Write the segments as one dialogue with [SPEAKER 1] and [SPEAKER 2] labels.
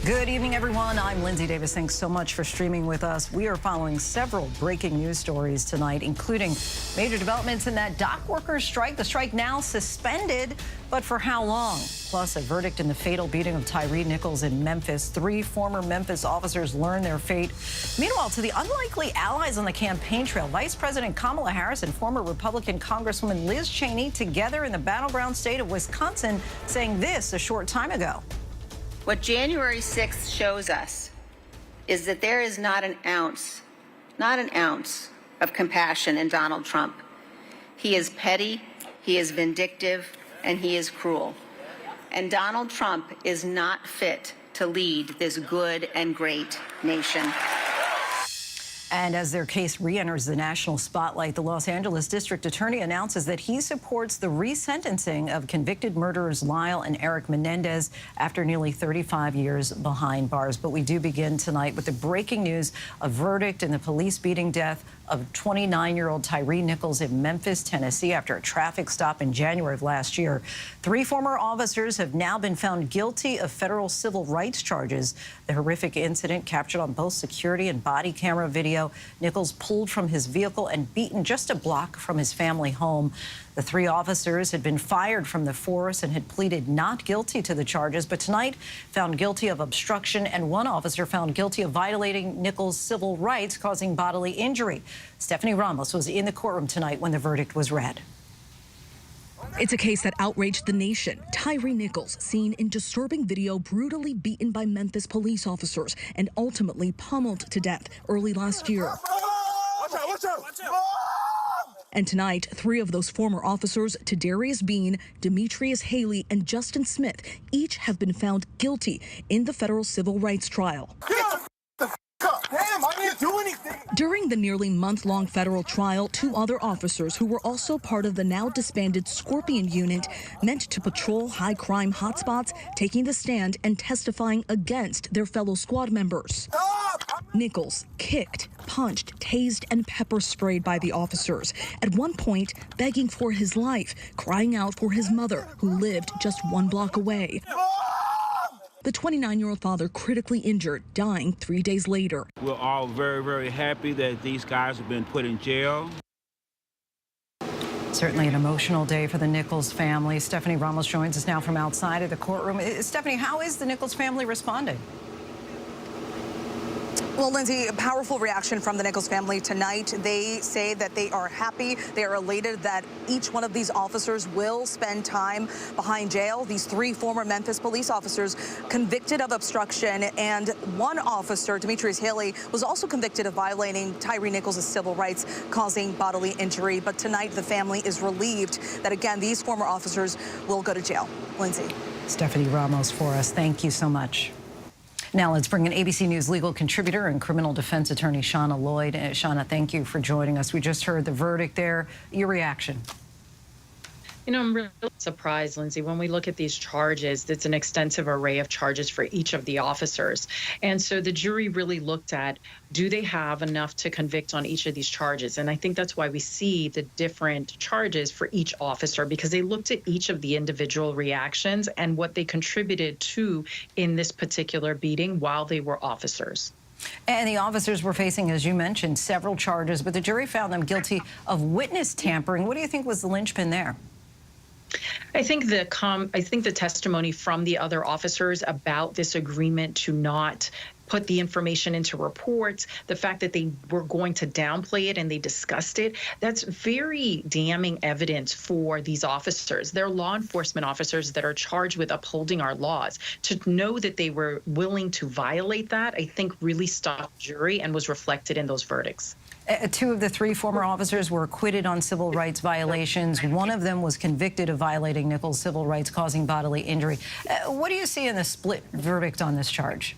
[SPEAKER 1] Good evening, everyone. I'm Linsey Davis. Thanks so much for streaming with us. We are following several breaking news stories tonight, including major developments in that dockworkers strike. The strike now suspended, but for how long? Plus, a verdict in the fatal beating of Tyre Nichols in Memphis. 3 former Memphis officers learn their fate. Meanwhile, to the unlikely allies on the campaign trail, Vice President Kamala Harris and former Republican Congresswoman Liz Cheney together in the battleground state of Wisconsin, saying this a short time ago.
[SPEAKER 2] What January 6th shows us is that there is not an ounce of compassion in Donald Trump. He is petty, he is vindictive, and he is cruel. And Donald Trump is not fit to lead this good and great nation.
[SPEAKER 1] And as their case re-enters the national spotlight, the Los Angeles District Attorney announces that he supports the resentencing of convicted murderers Lyle and Eric Menendez after nearly 35 years behind bars. But we do begin tonight with the breaking news: a verdict in the police beating death of 29-year-old Tyre Nichols in Memphis, Tennessee, after a traffic stop in January of last year. 3 former officers have now been found guilty of federal civil rights charges. The horrific incident, captured on both security and body camera video, Nichols pulled from his vehicle and beaten just a block from his family home. The 3 officers had been fired from the force and had pleaded not guilty to the charges, but tonight found guilty of obstruction, and 1 officer found guilty of violating Nichols' civil rights, causing bodily injury. Stephanie Ramos was in the courtroom tonight when the verdict was read.
[SPEAKER 3] It's a case that outraged the nation. Tyre Nichols, seen in disturbing video, brutally beaten by Memphis police officers and ultimately pummeled to death early last year.
[SPEAKER 4] Watch out, watch out.
[SPEAKER 3] And tonight, 3 of those former officers, Tadarius Bean, Demetrius Haley, and Justin Smith, each have been found guilty in the federal civil rights trial.
[SPEAKER 4] Damn, I didn't do anything.
[SPEAKER 3] During the nearly month-long federal trial, 2 other officers who were also part of the now disbanded Scorpion unit meant to patrol high-crime hotspots, taking the stand and testifying against their fellow squad members.
[SPEAKER 4] Stop!
[SPEAKER 3] Nichols kicked, punched, tased, and pepper sprayed by the officers, at one point begging for his life, crying out for his mother, who lived just 1 block away. The 29-year-old father critically injured, dying 3 days later.
[SPEAKER 5] We're all very, very happy that these guys have been put in jail.
[SPEAKER 1] Certainly an emotional day for the Nichols family. Stephanie Ramos joins us now from outside of the courtroom. Stephanie, how is the Nichols family responding?
[SPEAKER 6] Well, Linsey, a powerful reaction from the Nichols family tonight. They say that they are happy, they are elated that each one of these officers will spend time behind jail. These 3 former Memphis police officers convicted of obstruction, and 1 officer, Demetrius Haley, was also convicted of violating Tyre Nichols' civil rights, causing bodily injury. But tonight, the family is relieved that, again, these former officers will go to jail. Linsey.
[SPEAKER 1] Stephanie Ramos for us. Thank you so much. Now let's bring in ABC News legal contributor and criminal defense attorney Shauna Lloyd. Shauna, thank you for joining us. We just heard the verdict there. Your reaction?
[SPEAKER 7] You know, I'm really surprised, Linsey, when we look at these charges, it's an extensive array of charges for each of the officers. And so the jury really looked at, do they have enough to convict on each of these charges? And I think that's why we see the different charges for each officer, because they looked at each of the individual reactions and what they contributed to in this particular beating while they were officers.
[SPEAKER 1] And the officers were facing, as you mentioned, several charges, but the jury found them guilty of witness tampering. What do you think was the linchpin there?
[SPEAKER 7] I think the testimony from the other officers about this agreement to not put the information into reports, the fact that they were going to downplay it and they discussed it, that's very damning evidence for these officers. They're law enforcement officers that are charged with upholding our laws. To know that they were willing to violate that, I think really stopped the jury and was reflected in those verdicts.
[SPEAKER 1] 2 of the 3 former officers were acquitted on civil rights violations. 1 of them was convicted of violating Nichols' civil rights, causing bodily injury. What do you see in the split verdict on this charge?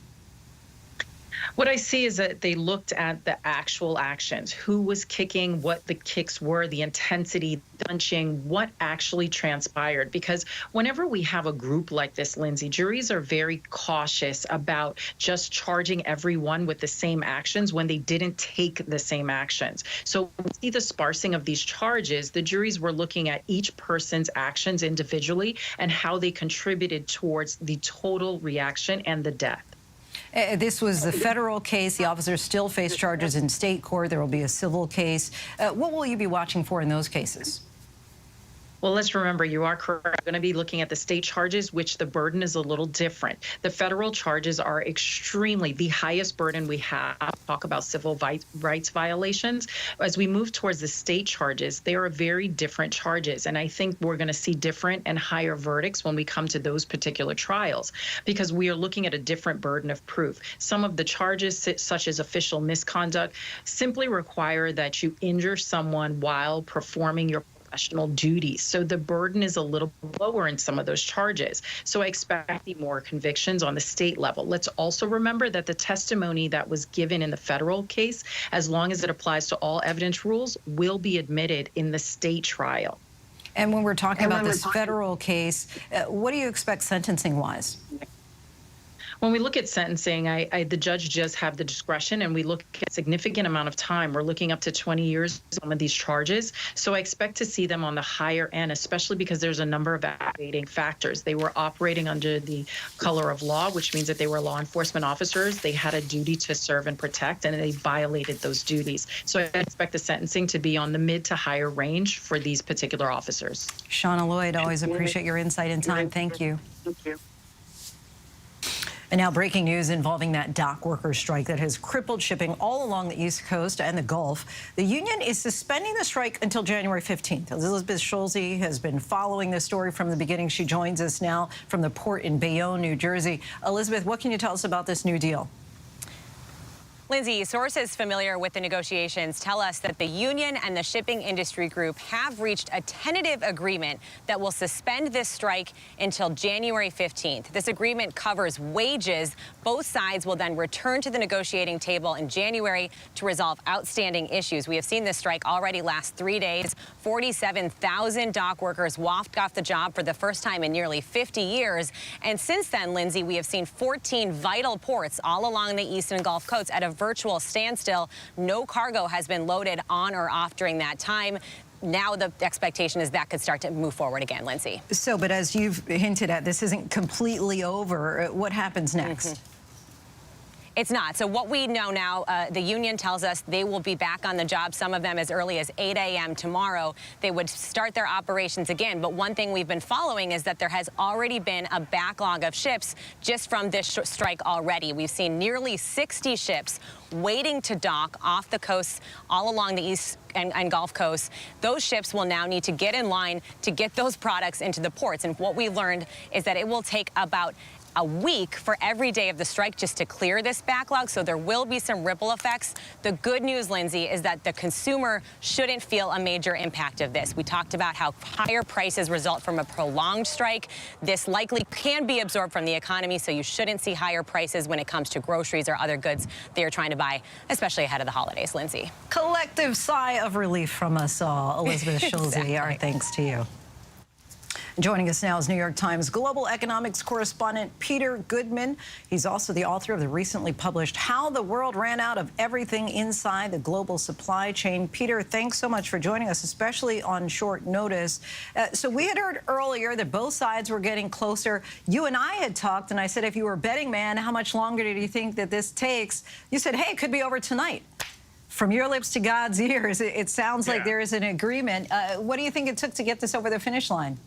[SPEAKER 7] What I see is that they looked at the actual actions, who was kicking, what the kicks were, the intensity, punching, what actually transpired. Because whenever we have a group like this, Linsey, juries are very cautious about just charging everyone with the same actions when they didn't take the same actions. So when we see the sparsing of these charges, the juries were looking at each person's actions individually and how they contributed towards the total reaction and the death.
[SPEAKER 1] This was the federal case. The officers still face charges in state court. There will be a civil case. What will you be watching for in those cases?
[SPEAKER 7] Well, let's remember, you are correct. We're going to be looking at the state charges, which the burden is a little different. The federal charges are extremely the highest burden we have. Talk about civil rights violations. As we move towards the state charges, they are very different charges. And I think we're going to see different and higher verdicts when we come to those particular trials, because we are looking at a different burden of proof. Some of the charges, such as official misconduct, simply require that you injure someone while performing your professional duties. So the burden is a little lower in some of those charges. So I expect more convictions on the state level. Let's also remember that the testimony that was given in the federal case, as long as it applies to all evidence rules, will be admitted in the state trial.
[SPEAKER 1] And when we're talking about this federal case, what do you expect sentencing-wise?
[SPEAKER 7] When we look at sentencing, the judge does have the discretion, and we look at a significant amount of time. We're looking up to 20 years on some of these charges. So I expect to see them on the higher end, especially because there's a number of aggravating factors. They were operating under the color of law, which means that they were law enforcement officers. They had a duty to serve and protect, and they violated those duties. So I expect the sentencing to be on the mid to higher range for these particular officers.
[SPEAKER 1] Shauna Lloyd, always appreciate your insight and time. Thank you.
[SPEAKER 7] Thank you.
[SPEAKER 1] And now breaking news involving that dock workers strike that has crippled shipping all along the East Coast and the Gulf. The union is suspending the strike until January 15th. Elizabeth Schulze has been following this story from the beginning. She joins us now from the port in Bayonne, New Jersey. Elizabeth, what can you tell us about this new deal?
[SPEAKER 8] Linsey, sources familiar with the negotiations tell us that the union and the shipping industry group have reached a tentative agreement that will suspend this strike until January 15th. This agreement covers wages. Both sides will then return to the negotiating table in January to resolve outstanding issues. We have seen this strike already last 3 days. 47,000 dock workers walked off the job for the first time in nearly 50 years. And since then, Linsey, we have seen 14 vital ports all along the East and Gulf coasts at a virtual standstill. No cargo has been loaded on or off during that time. Now the expectation is that could start to move forward again, Linsey.
[SPEAKER 1] So, but as you've hinted at, this isn't completely over. What happens next?
[SPEAKER 8] It's not. So what we know now, the union tells us they will be back on the job, some of them as early as 8 a.m. tomorrow. They would start their operations again. But one thing we've been following is that there has already been a backlog of ships just from this strike already. We've seen nearly 60 ships waiting to dock off the coasts all along the East and Gulf coasts. Those ships will now need to get in line to get those products into the ports. And what we learned is that it will take about a week for every day of the strike just to clear this backlog, so there will be some ripple effects. The good news, Linsey, is that the consumer shouldn't feel a major impact of this. We talked about how higher prices result from a prolonged strike. This likely can be absorbed from the economy, so you shouldn't see higher prices when it comes to groceries or other goods they are trying to buy, especially ahead of the holidays, Linsey.
[SPEAKER 1] Collective sigh of relief from us all. Elizabeth Schulze,
[SPEAKER 8] Exactly.
[SPEAKER 1] our thanks to you. Joining us now is New York Times global economics correspondent Peter Goodman. He's also the author of the recently published How the World Ran Out of Everything Inside the Global Supply Chain. Peter, thanks so much for joining us, especially on short notice. So we had heard earlier that both sides were getting closer. You and I had talked, and I said, if you were a betting man, how much longer did you think that this takes? You said, hey, it could be over tonight. From your lips to God's ears, it sounds like there is an agreement. What do you think it took to get this over the finish line?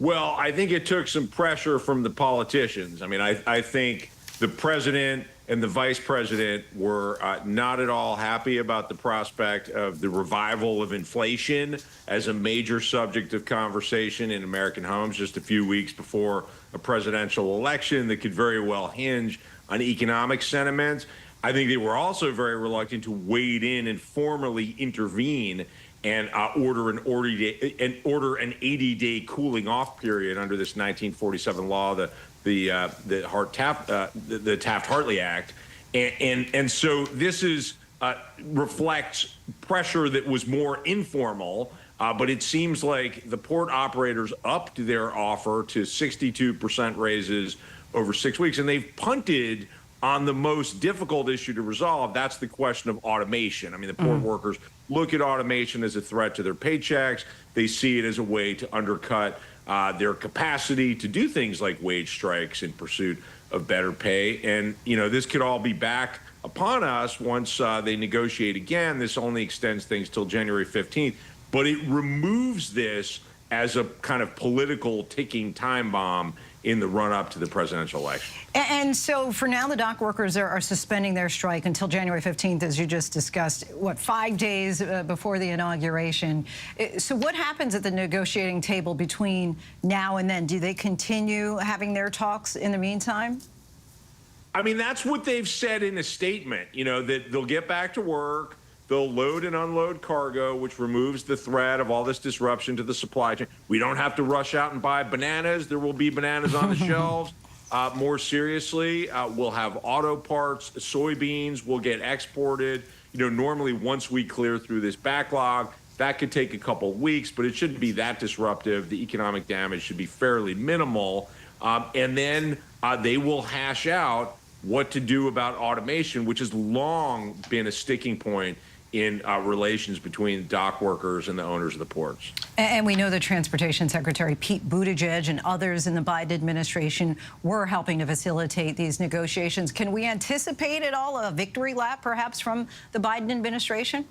[SPEAKER 9] Well, I think it took some pressure from the politicians. I mean, I think the president and the vice president were not at all happy about the prospect of the revival of inflation as a major subject of conversation in American homes just a few weeks before a presidential election that could very well hinge on economic sentiments. I think they were also very reluctant to wade in and formally intervene and order an 80-day cooling off period under this 1947 law, the Taft-Hartley Act, and so this reflects pressure that was more informal, but it seems like the port operators upped their offer to 62% raises over 6 weeks, and they've punted on the most difficult issue to resolve. That's the question of automation. I mean, the port workers look at automation as a threat to their paychecks. They see it as a way to undercut their capacity to do things like wage strikes in pursuit of better pay. And, this could all be back upon us once they negotiate again. This only extends things till January 15th, but it removes this as a kind of political ticking time bomb in the run-up to the presidential election.
[SPEAKER 1] And so for now, the dock workers are suspending their strike until January 15th, as you just discussed, 5 days before the inauguration. So what happens at the negotiating table between now and then? Do they continue having their talks in the meantime?
[SPEAKER 9] I mean, that's what they've said in a statement, that they'll get back to work. They'll load and unload cargo, which removes the threat of all this disruption to the supply chain. We don't have to rush out and buy bananas. There will be bananas on the shelves. More seriously, we'll have auto parts, soybeans will get exported. Normally once we clear through this backlog, that could take a couple of weeks, but it shouldn't be that disruptive. The economic damage should be fairly minimal. And then they will hash out what to do about automation, which has long been a sticking point in relations between dock workers and the owners of the ports.
[SPEAKER 1] And we know that Transportation Secretary Pete Buttigieg and others in the Biden administration were helping to facilitate these negotiations. Can we anticipate at all a victory lap, perhaps, from the Biden administration?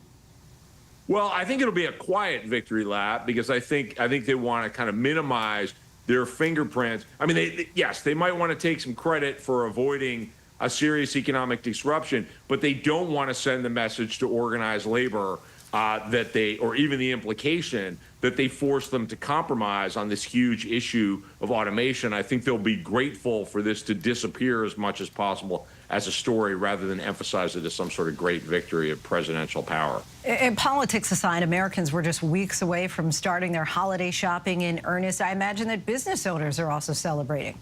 [SPEAKER 9] Well, I think it'll be a quiet victory lap because I think they want to kind of minimize their fingerprints. I mean, yes, they might want to take some credit for avoiding a serious economic disruption, but they don't want to send the message to organized labor or even the implication that they force them to compromise on this huge issue of automation. I think they'll be grateful for this to disappear as much as possible as a story rather than emphasize it as some sort of great victory of presidential power.
[SPEAKER 1] And politics aside, Americans were just weeks away from starting their holiday shopping in earnest. I imagine that business owners are also celebrating.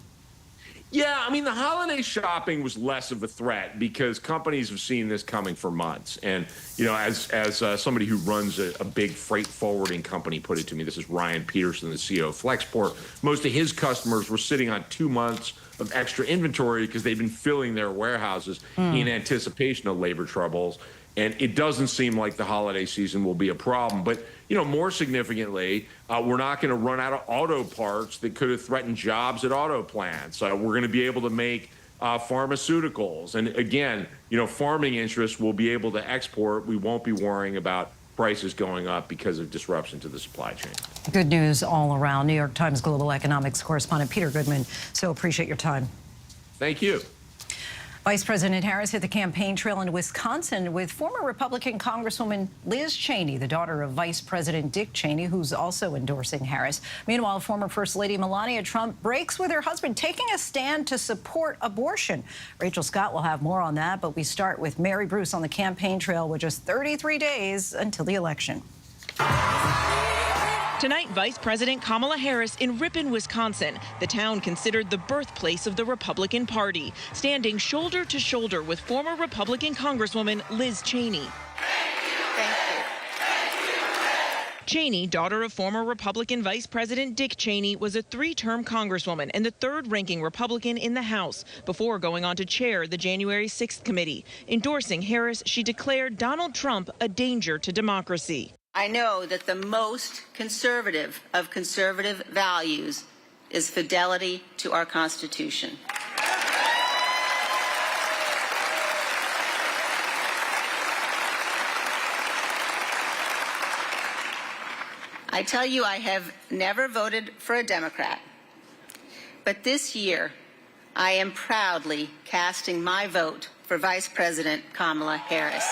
[SPEAKER 9] Yeah, I mean, the holiday shopping was less of a threat because companies have seen this coming for months. And, as somebody who runs a big freight forwarding company put it to me, this is Ryan Peterson, the CEO of Flexport, most of his customers were sitting on 2 months of extra inventory because they've been filling their warehouses in anticipation of labor troubles. And it doesn't seem like the holiday season will be a problem. But, more significantly, we're not going to run out of auto parts that could have threatened jobs at auto plants. We're going to be able to make pharmaceuticals. And again, farming interests will be able to export. We won't be worrying about prices going up because of disruption to the supply chain.
[SPEAKER 1] Good news all around. New York Times global economics correspondent Peter Goodman. So appreciate your time.
[SPEAKER 9] Thank you.
[SPEAKER 1] Vice President Harris hit the campaign trail in Wisconsin with former Republican Congresswoman Liz Cheney, the daughter of Vice President Dick Cheney, who's also endorsing Harris. Meanwhile, former First Lady Melania Trump breaks with her husband, taking a stand to support abortion. Rachel Scott will have more on that, but we start with Mary Bruce on the campaign trail with just 33 days until the election.
[SPEAKER 10] Tonight, Vice President Kamala Harris in Ripon, Wisconsin, the town considered the birthplace of the Republican Party, standing shoulder to shoulder with former Republican Congresswoman Liz Cheney.
[SPEAKER 2] Thank you.
[SPEAKER 10] Cheney, daughter of former Republican Vice President Dick Cheney, was a 3-term Congresswoman and the 3rd-ranking Republican in the House before going on to chair the January 6th committee. Endorsing Harris, she declared Donald Trump a danger to democracy.
[SPEAKER 2] I know that the most conservative of conservative values is fidelity to our Constitution. I tell you, I have never voted for a Democrat, but this year I am proudly casting my vote for Vice President Kamala Harris.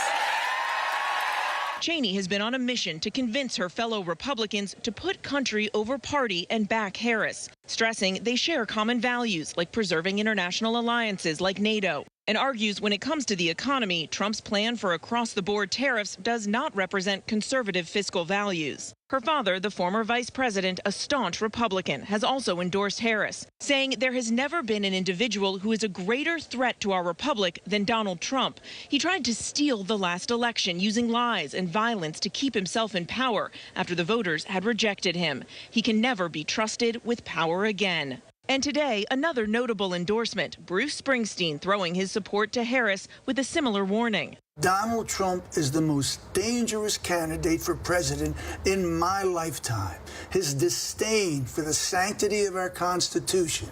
[SPEAKER 10] Cheney has been on a mission to convince her fellow Republicans to put country over party and back Harris, stressing they share common values like preserving international alliances like NATO, and argues when it comes to the economy, Trump's plan for across-the-board tariffs does not represent conservative fiscal values. Her father, the former vice president, a staunch Republican, has also endorsed Harris, saying there has never been an individual who is a greater threat to our republic than Donald Trump. He tried to steal the last election using lies and violence to keep himself in power after the voters had rejected him. He can never be trusted with power again. And today, another notable endorsement, Bruce Springsteen throwing his support to Harris with a similar warning.
[SPEAKER 11] Donald Trump is the most dangerous candidate for president in my lifetime. His disdain for the sanctity of our Constitution,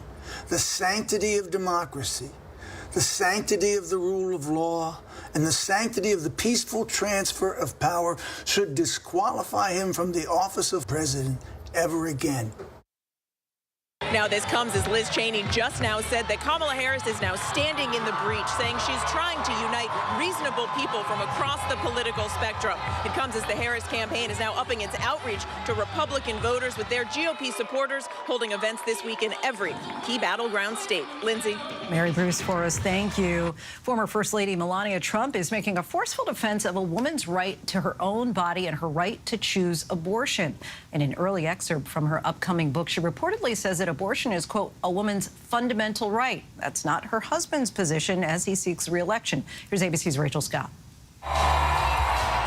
[SPEAKER 11] The sanctity of democracy, the sanctity of the rule of law, and the sanctity of the peaceful transfer of power should disqualify him from the office of president ever again.
[SPEAKER 10] Now this comes as Liz Cheney just now said that Kamala Harris is now standing in the breach, saying she's trying to unite reasonable people from across the political spectrum. It comes as the Harris campaign is now upping its outreach to Republican voters, with their GOP supporters holding events this week in every key battleground state. Lindsay.
[SPEAKER 1] Mary Bruce Forrest, thank you. Former First Lady Melania Trump is making a forceful defense of a woman's right to her own body and her right to choose abortion. In an early excerpt from her upcoming book, she reportedly says that abortion is, quote, a woman's fundamental right. That's not her husband's position as he seeks re-election. Here's ABC's Rachel Scott.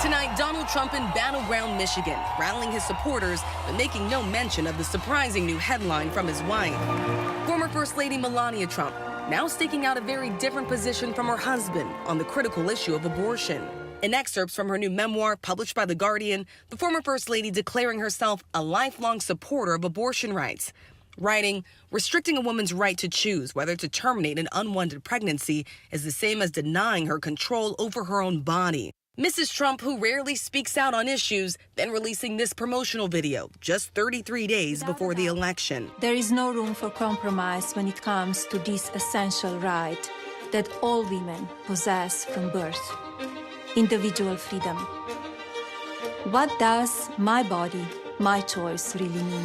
[SPEAKER 12] Tonight, Donald Trump in battleground Michigan, rallying his supporters, but making no mention of the surprising new headline from his wife. Former First Lady Melania Trump now staking out a very different position from her husband on the critical issue of abortion. In excerpts from her new memoir published by The Guardian, the former First Lady declaring herself a lifelong supporter of abortion rights. Writing, restricting a woman's right to choose whether to terminate an unwanted pregnancy is the same as denying her control over her own body. Mrs. Trump, who rarely speaks out on issues, then releasing this promotional video just 33 days before the election.
[SPEAKER 13] There is no room for compromise when it comes to this essential right that all women possess from birth: individual freedom. What does my body, my choice really mean?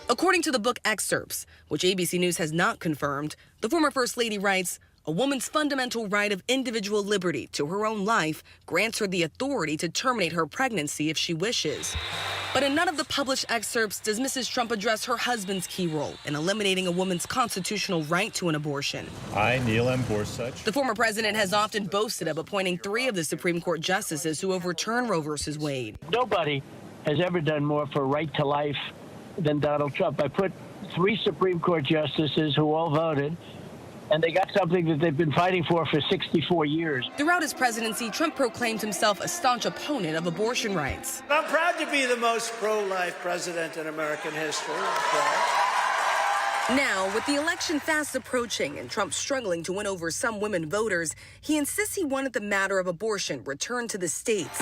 [SPEAKER 12] According to the book excerpts, which ABC News has not confirmed, the former First Lady writes, a woman's fundamental right of individual liberty to her own life grants her the authority to terminate her pregnancy if she wishes. But in none of the published excerpts does Mrs. Trump address her husband's key role in eliminating a woman's constitutional right to an abortion.
[SPEAKER 14] I, Neil M. Gorsuch.
[SPEAKER 12] The former president has often boasted of appointing 3 of the Supreme Court justices who overturned Roe v. Wade.
[SPEAKER 15] Nobody has ever done more for right to life than Donald Trump. I put 3 Supreme Court justices who all voted, and they got something that they've been fighting for 64 years.
[SPEAKER 12] Throughout his presidency, Trump proclaimed himself a staunch opponent of abortion rights.
[SPEAKER 16] I'm proud to be the most pro-life president in American history.
[SPEAKER 12] Now, with the election fast approaching and Trump struggling to win over some women voters, he insists he wanted the matter of abortion returned to the states.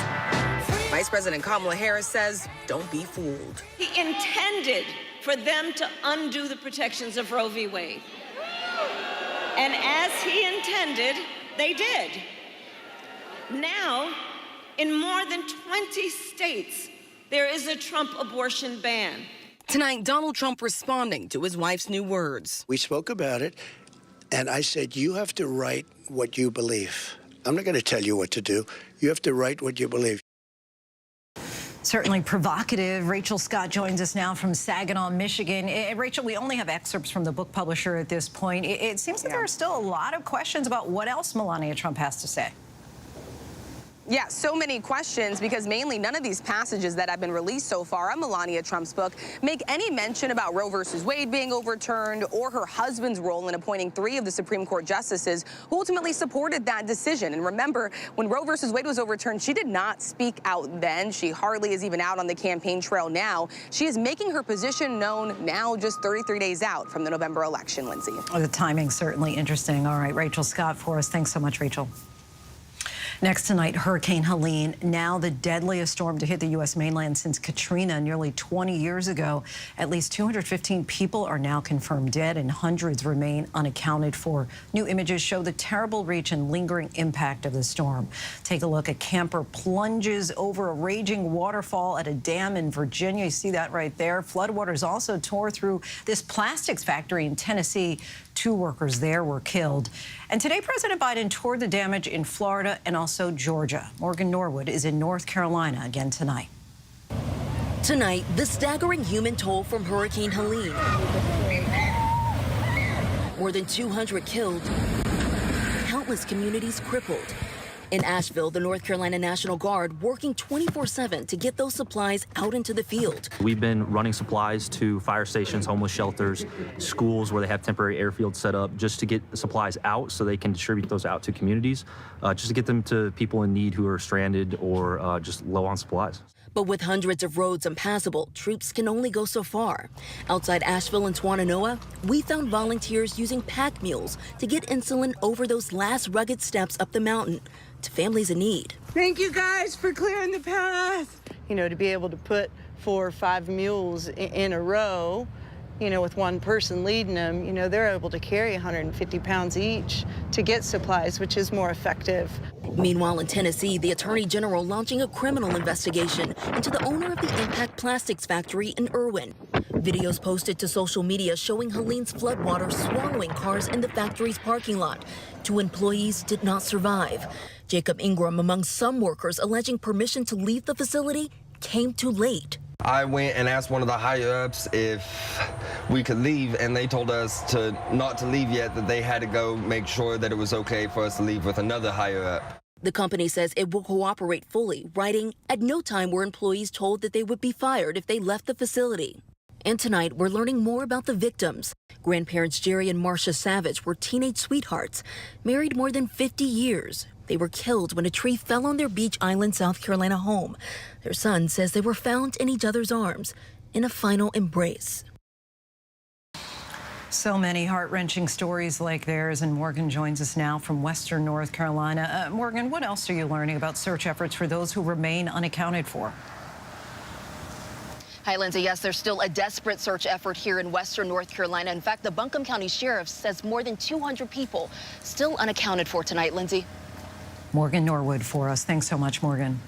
[SPEAKER 12] Vice President Kamala Harris says, don't be fooled.
[SPEAKER 17] He intended for them to undo the protections of Roe v. Wade. And as he intended, they did. Now, in more than 20 states, there is a Trump abortion ban.
[SPEAKER 12] Tonight, Donald Trump responding to his wife's new words.
[SPEAKER 18] We spoke about it, and I said, you have to write what you believe. I'm not going to tell you what to do. You have to write what you believe.
[SPEAKER 1] Certainly provocative. Rachel Scott joins us now from Saginaw, Michigan. Rachel, we only have excerpts from the book publisher at this point. It seems that there are still a lot of questions about what else Melania Trump has to say.
[SPEAKER 6] Yeah, so many questions, because mainly none of these passages that have been released so far on Melania Trump's book make any mention about Roe versus Wade being overturned or her husband's role in appointing 3 of the Supreme Court justices who ultimately supported that decision. And remember, when Roe versus Wade was overturned, she did not speak out then. She hardly is even out on the campaign trail now. She is making her position known now, just 33 days out from the November election, Lindsay.
[SPEAKER 1] The timing certainly interesting. All right, Rachel Scott for us. Thanks so much, Rachel. Next tonight, Hurricane Helene, now the deadliest storm to hit the U.S. mainland since Katrina nearly 20 years ago. At least 215 people are now confirmed dead and hundreds remain unaccounted for. New images show the terrible reach and lingering impact of the storm. Take a look. A camper plunges over a raging waterfall at a dam in Virginia. You see that right there. Floodwaters also tore through this plastics factory in Tennessee. 2 workers there were killed. And today, President Biden toured the damage in Florida and also Georgia. Morgan Norwood is in North Carolina again tonight.
[SPEAKER 19] Tonight, the staggering human toll from Hurricane Helene. More than 200 killed, countless communities crippled. In Asheville, the North Carolina National Guard working 24/7 to get those supplies out into the field.
[SPEAKER 20] We've been running supplies to fire stations, homeless shelters, schools where they have temporary airfields set up just to get the supplies out so they can distribute those out to communities, just to get them to people in need who are stranded or just low on supplies.
[SPEAKER 19] But with hundreds of roads impassable, troops can only go so far. Outside Asheville and Swannanoa, we found volunteers using pack mules to get insulin over those last rugged steps up the mountain to families in need.
[SPEAKER 21] Thank you guys for clearing the path. You know, to be able to put 4 or 5 mules in a row, you know, with one person leading them, you know, they're able to carry 150 pounds each to get supplies, which is more effective.
[SPEAKER 19] Meanwhile, in Tennessee, the Attorney General launching a criminal investigation into the owner of the Impact Plastics factory in Irwin. Videos posted to social media showing Helene's floodwater swallowing cars in the factory's parking lot. 2 employees did not survive. Jacob Ingram, among some workers alleging permission to leave the facility, came too late.
[SPEAKER 22] I went and asked one of the higher-ups if we could leave, and they told us not to leave yet, that they had to go make sure that it was okay for us to leave with another higher-up.
[SPEAKER 19] The company says it will cooperate fully, writing, "At no time were employees told that they would be fired if they left the facility." And tonight, we're learning more about the victims. Grandparents Jerry and Marcia Savage were teenage sweethearts, married more than 50 years. They were killed when a tree fell on their Beach Island, South Carolina home. Their son says they were found in each other's arms in a final embrace.
[SPEAKER 1] So many heart-wrenching stories like theirs, and Morgan joins us now from Western North Carolina. Morgan, what else are you learning about search efforts for those who remain unaccounted for?
[SPEAKER 23] Hi, Lindsay. Yes, there's still a desperate search effort here in Western North Carolina. In fact, the Buncombe County Sheriff says more than 200 people still unaccounted for tonight. Lindsay.
[SPEAKER 1] Morgan Norwood for us. Thanks so much, Morgan.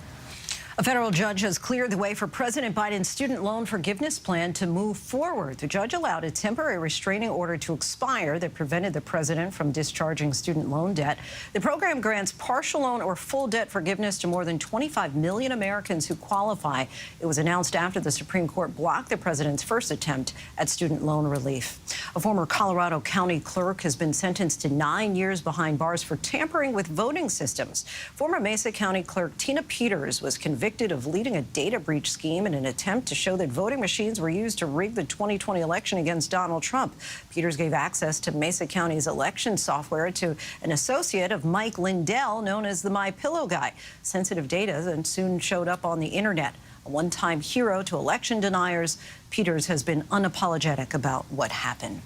[SPEAKER 1] A federal judge has cleared the way for President Biden's student loan forgiveness plan to move forward. The judge allowed a temporary restraining order to expire that prevented the president from discharging student loan debt. The program grants partial loan or full debt forgiveness to more than 25 million Americans who qualify. It was announced after the Supreme Court blocked the president's first attempt at student loan relief. A former Colorado County clerk has been sentenced to 9 years behind bars for tampering with voting systems. Former Mesa County clerk Tina Peters was convicted of leading a data breach scheme in an attempt to show that voting machines were used to rig the 2020 election against Donald Trump. Peters gave access to Mesa County's election software to an associate of Mike Lindell, known as the My Pillow Guy. Sensitive data then soon showed up on the internet. A one-time hero to election deniers, Peters has been unapologetic about what happened.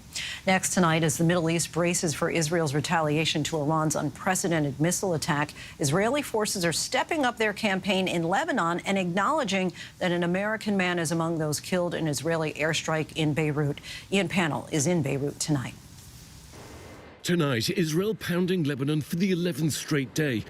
[SPEAKER 1] Next tonight, as the Middle East braces for Israel's retaliation to Iran's unprecedented missile attack, Israeli forces are stepping up their campaign in Lebanon and acknowledging that an American man is among those killed in an Israeli airstrike in Beirut. Ian Pannell is in Beirut tonight.
[SPEAKER 24] Tonight, Israel pounding Lebanon for the 11th straight day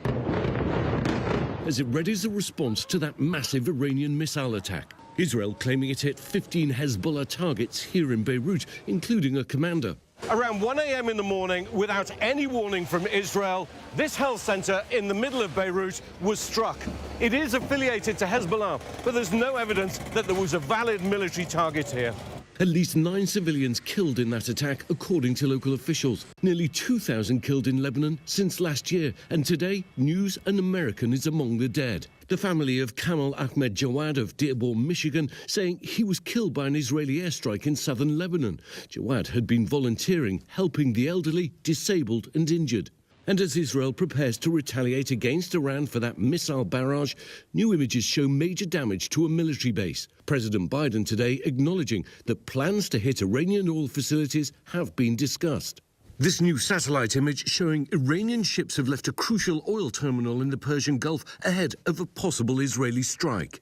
[SPEAKER 24] as it readies a response to that massive Iranian missile attack. Israel claiming it hit 15 Hezbollah targets here in Beirut, including a commander.
[SPEAKER 25] Around 1 a.m. in the morning, without any warning from Israel, this health center in the middle of Beirut was struck. It is affiliated to Hezbollah, but there's no evidence that there was a valid military target here.
[SPEAKER 24] At least 9 civilians killed in that attack, according to local officials. Nearly 2,000 killed in Lebanon since last year, and today, news an American is among the dead. The family of Kamal Ahmed Jawad of Dearborn, Michigan, saying he was killed by an Israeli airstrike in southern Lebanon. Jawad had been volunteering, helping the elderly, disabled and injured. And as Israel prepares to retaliate against Iran for that missile barrage, new images show major damage to a military base. President Biden today acknowledging that plans to hit Iranian oil facilities have been discussed. This new satellite image showing Iranian ships have left a crucial oil terminal in the Persian Gulf ahead of a possible Israeli strike.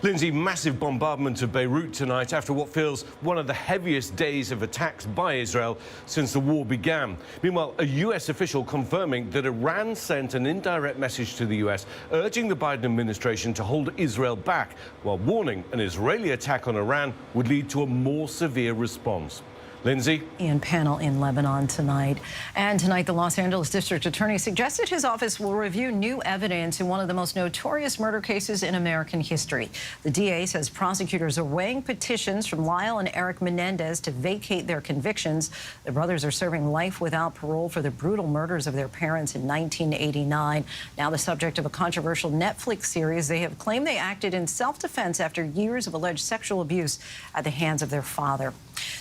[SPEAKER 25] Lindsay, massive bombardment of Beirut tonight after what feels one of the heaviest days of attacks by Israel since the war began. Meanwhile, a U.S. official confirming that Iran sent an indirect message to the U.S. urging the Biden administration to hold Israel back, while warning an Israeli attack on Iran would lead to a more severe response. Lindsay?
[SPEAKER 1] Ian Pannell in Lebanon tonight. And tonight, the Los Angeles District Attorney suggested his office will review new evidence in one of the most notorious murder cases in American history. The DA says prosecutors are weighing petitions from Lyle and Eric Menendez to vacate their convictions. The brothers are serving life without parole for the brutal murders of their parents in 1989. Now the subject of a controversial Netflix series, they have claimed they acted in self-defense after years of alleged sexual abuse at the hands of their father.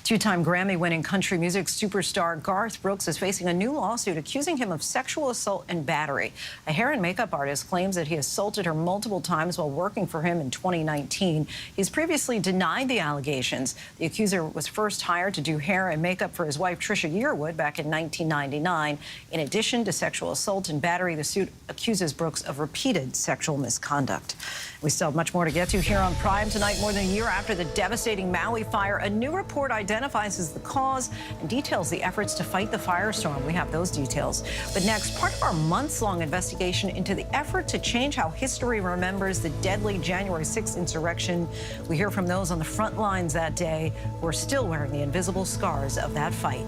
[SPEAKER 1] Two-time Grammy-winning country music superstar Garth Brooks is facing a new lawsuit accusing him of sexual assault and battery. A hair and makeup artist claims that he assaulted her multiple times while working for him in 2019. He's previously denied the allegations. The accuser was first hired to do hair and makeup for his wife Trisha Yearwood back in 1999. In addition to sexual assault and battery, the suit accuses Brooks of repeated sexual misconduct. We still have much more to get to here on Prime tonight. More than a year after the devastating Maui fire, a new report identifies as the cause and details the efforts to fight the firestorm. We have those details. But next, part of our months-long investigation into the effort to change how history remembers the deadly January 6th insurrection. We hear from those on the front lines that day who are still wearing the invisible scars of that fight.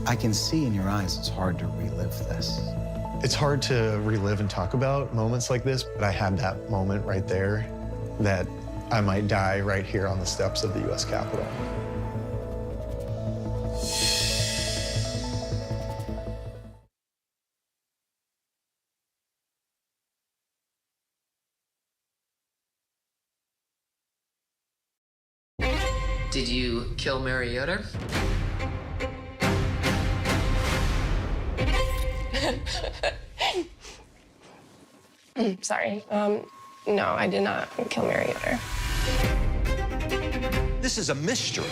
[SPEAKER 3] I can see in your eyes it's hard to relive this.
[SPEAKER 4] It's hard to relive and talk about moments like this, but I had that moment right there that I might die right here on the steps of the U.S. Capitol.
[SPEAKER 5] Did you kill Mary Yoder?
[SPEAKER 7] Sorry. No, I did not kill Mary Yoder.
[SPEAKER 8] This is a mystery.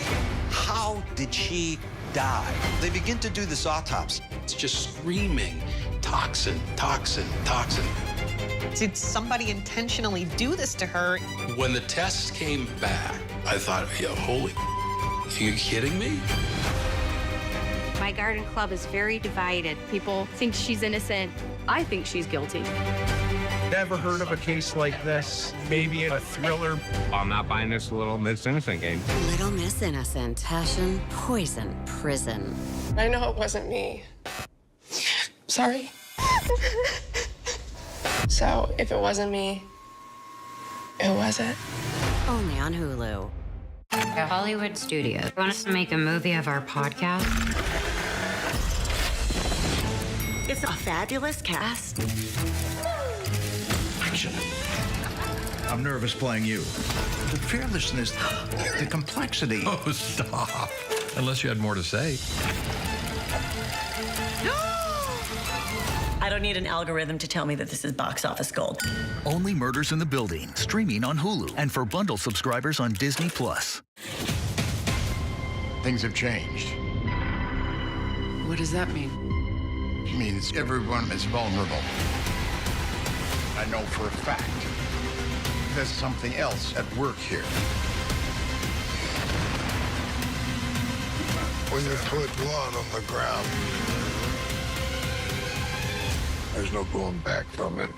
[SPEAKER 8] How did she die? They begin to do this autopsy. It's just screaming, toxin, toxin, toxin.
[SPEAKER 26] Did somebody intentionally do this to her?
[SPEAKER 27] When the tests came back, I thought, yeah, holy, are you kidding me?
[SPEAKER 28] My garden club is very divided. People think she's innocent. I think she's guilty.
[SPEAKER 29] Never heard of a case like this. Maybe a thriller.
[SPEAKER 30] I'm not buying this Little Miss Innocent game.
[SPEAKER 31] Little Miss Innocent. Passion, poison, prison.
[SPEAKER 7] I know it wasn't me. Sorry. So, if it wasn't me, who was it?
[SPEAKER 31] Only on Hulu.
[SPEAKER 32] A Hollywood studio want us to make a movie of our podcast.
[SPEAKER 33] It's a fabulous cast.
[SPEAKER 8] Action. I'm nervous playing you. The fearlessness, the complexity.
[SPEAKER 27] Oh, stop. Unless you had more to say.
[SPEAKER 33] I don't need an algorithm to tell me that this is box office gold.
[SPEAKER 34] Only Murders in the Building, streaming on Hulu and for bundle subscribers on Disney+.
[SPEAKER 8] Things have changed.
[SPEAKER 7] What does that mean?
[SPEAKER 8] It means everyone is vulnerable. I know for a fact there's something else at work here.
[SPEAKER 35] When you put blood on the ground, there's no going back from it.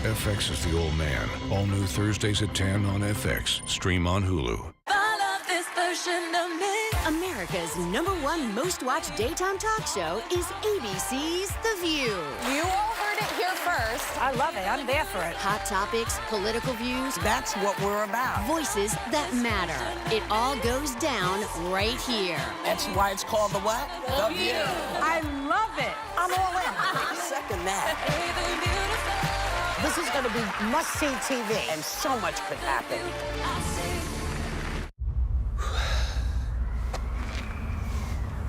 [SPEAKER 36] FX is the old man. All new Thursdays at 10 on FX. Stream on Hulu.
[SPEAKER 37] I love this version of me.
[SPEAKER 19] America's #1 most watched daytime talk show is ABC's The View.
[SPEAKER 38] You all heard it here first. I love it. I'm there for it.
[SPEAKER 19] Hot topics, political views.
[SPEAKER 38] That's what we're about.
[SPEAKER 19] Voices that matter. It all goes down right here.
[SPEAKER 38] That's why it's called the what? The View. I love it. I'm all in. Second that. This is going to be must-see TV, and so much could happen.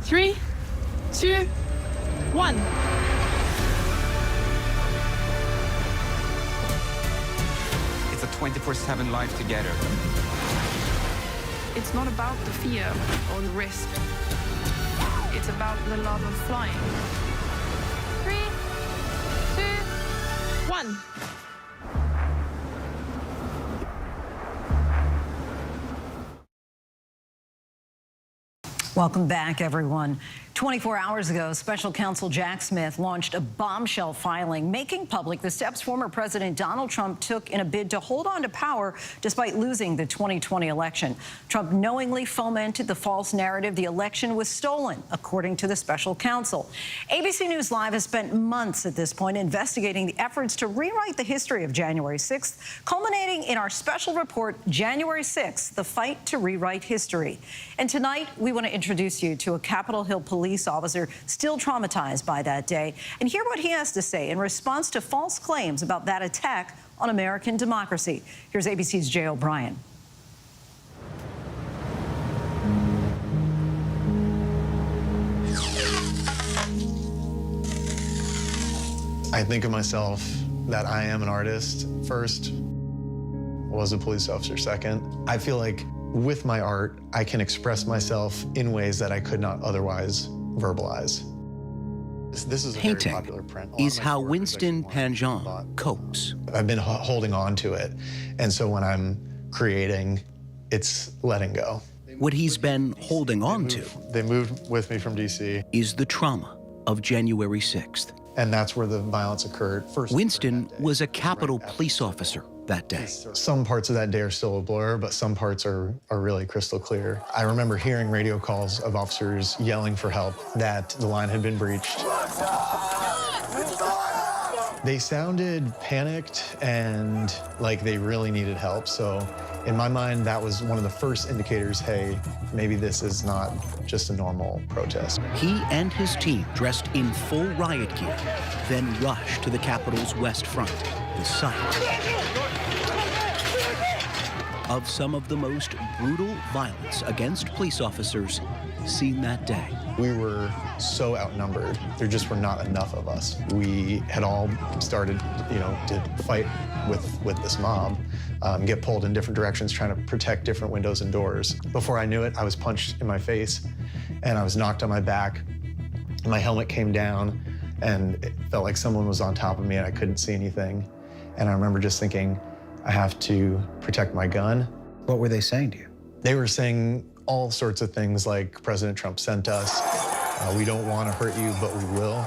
[SPEAKER 7] 3, 2, 1.
[SPEAKER 39] It's a 24/7 life together.
[SPEAKER 7] It's not about the fear or the risk. It's about the love of flying. 3, 2, 1.
[SPEAKER 1] Welcome back, everyone. 24 hours ago, Special Counsel Jack Smith launched a bombshell filing making public the steps former President Donald Trump took in a bid to hold on to power despite losing the 2020 election. Trump knowingly fomented the false narrative the election was stolen, according to the special counsel. ABC News Live has spent months at this point investigating the efforts to rewrite the history of January 6th, culminating in our special report, January 6th, The Fight to Rewrite History. And tonight, we want to introduce you to a Capitol Hill police officer still traumatized by that day and hear what he has to say in response to false claims about that attack on American democracy. Here's ABC's Jay O'Brien.
[SPEAKER 4] I think of myself that I am an artist first, was a police officer second. I feel like with my art, I can express myself in ways that I could not otherwise verbalize. This is a very popular print.
[SPEAKER 2] Is how Winston Panjan copes.
[SPEAKER 4] I've been holding on to it, and so when I'm creating, it's letting go.
[SPEAKER 2] What he's been holding on to.
[SPEAKER 4] They moved with me from D.C.
[SPEAKER 2] Is the trauma of January 6th.
[SPEAKER 4] And that's where the violence occurred.
[SPEAKER 2] Winston was a Capitol police officer that day.
[SPEAKER 4] Some parts of that day are still a blur, but some parts are really crystal clear. I remember hearing radio calls of officers yelling for help, that the line had been breached. They sounded panicked and like they really needed help. So in my mind, that was one of the first indicators, hey, maybe this is not just a normal protest.
[SPEAKER 2] He and his team, dressed in full riot gear, then rushed to the Capitol's West Front, the site of some of the most brutal violence against police officers seen that day.
[SPEAKER 4] We were so outnumbered. There just were not enough of us. We had all started, to fight with this mob, get pulled in different directions, trying to protect different windows and doors. Before I knew it, I was punched in my face, and I was knocked on my back. My helmet came down, and it felt like someone was on top of me, and I couldn't see anything. And I remember just thinking, I have to protect my gun.
[SPEAKER 3] What were they saying to you?
[SPEAKER 4] They were saying all sorts of things like, President Trump sent us. We don't want to hurt you, but we will.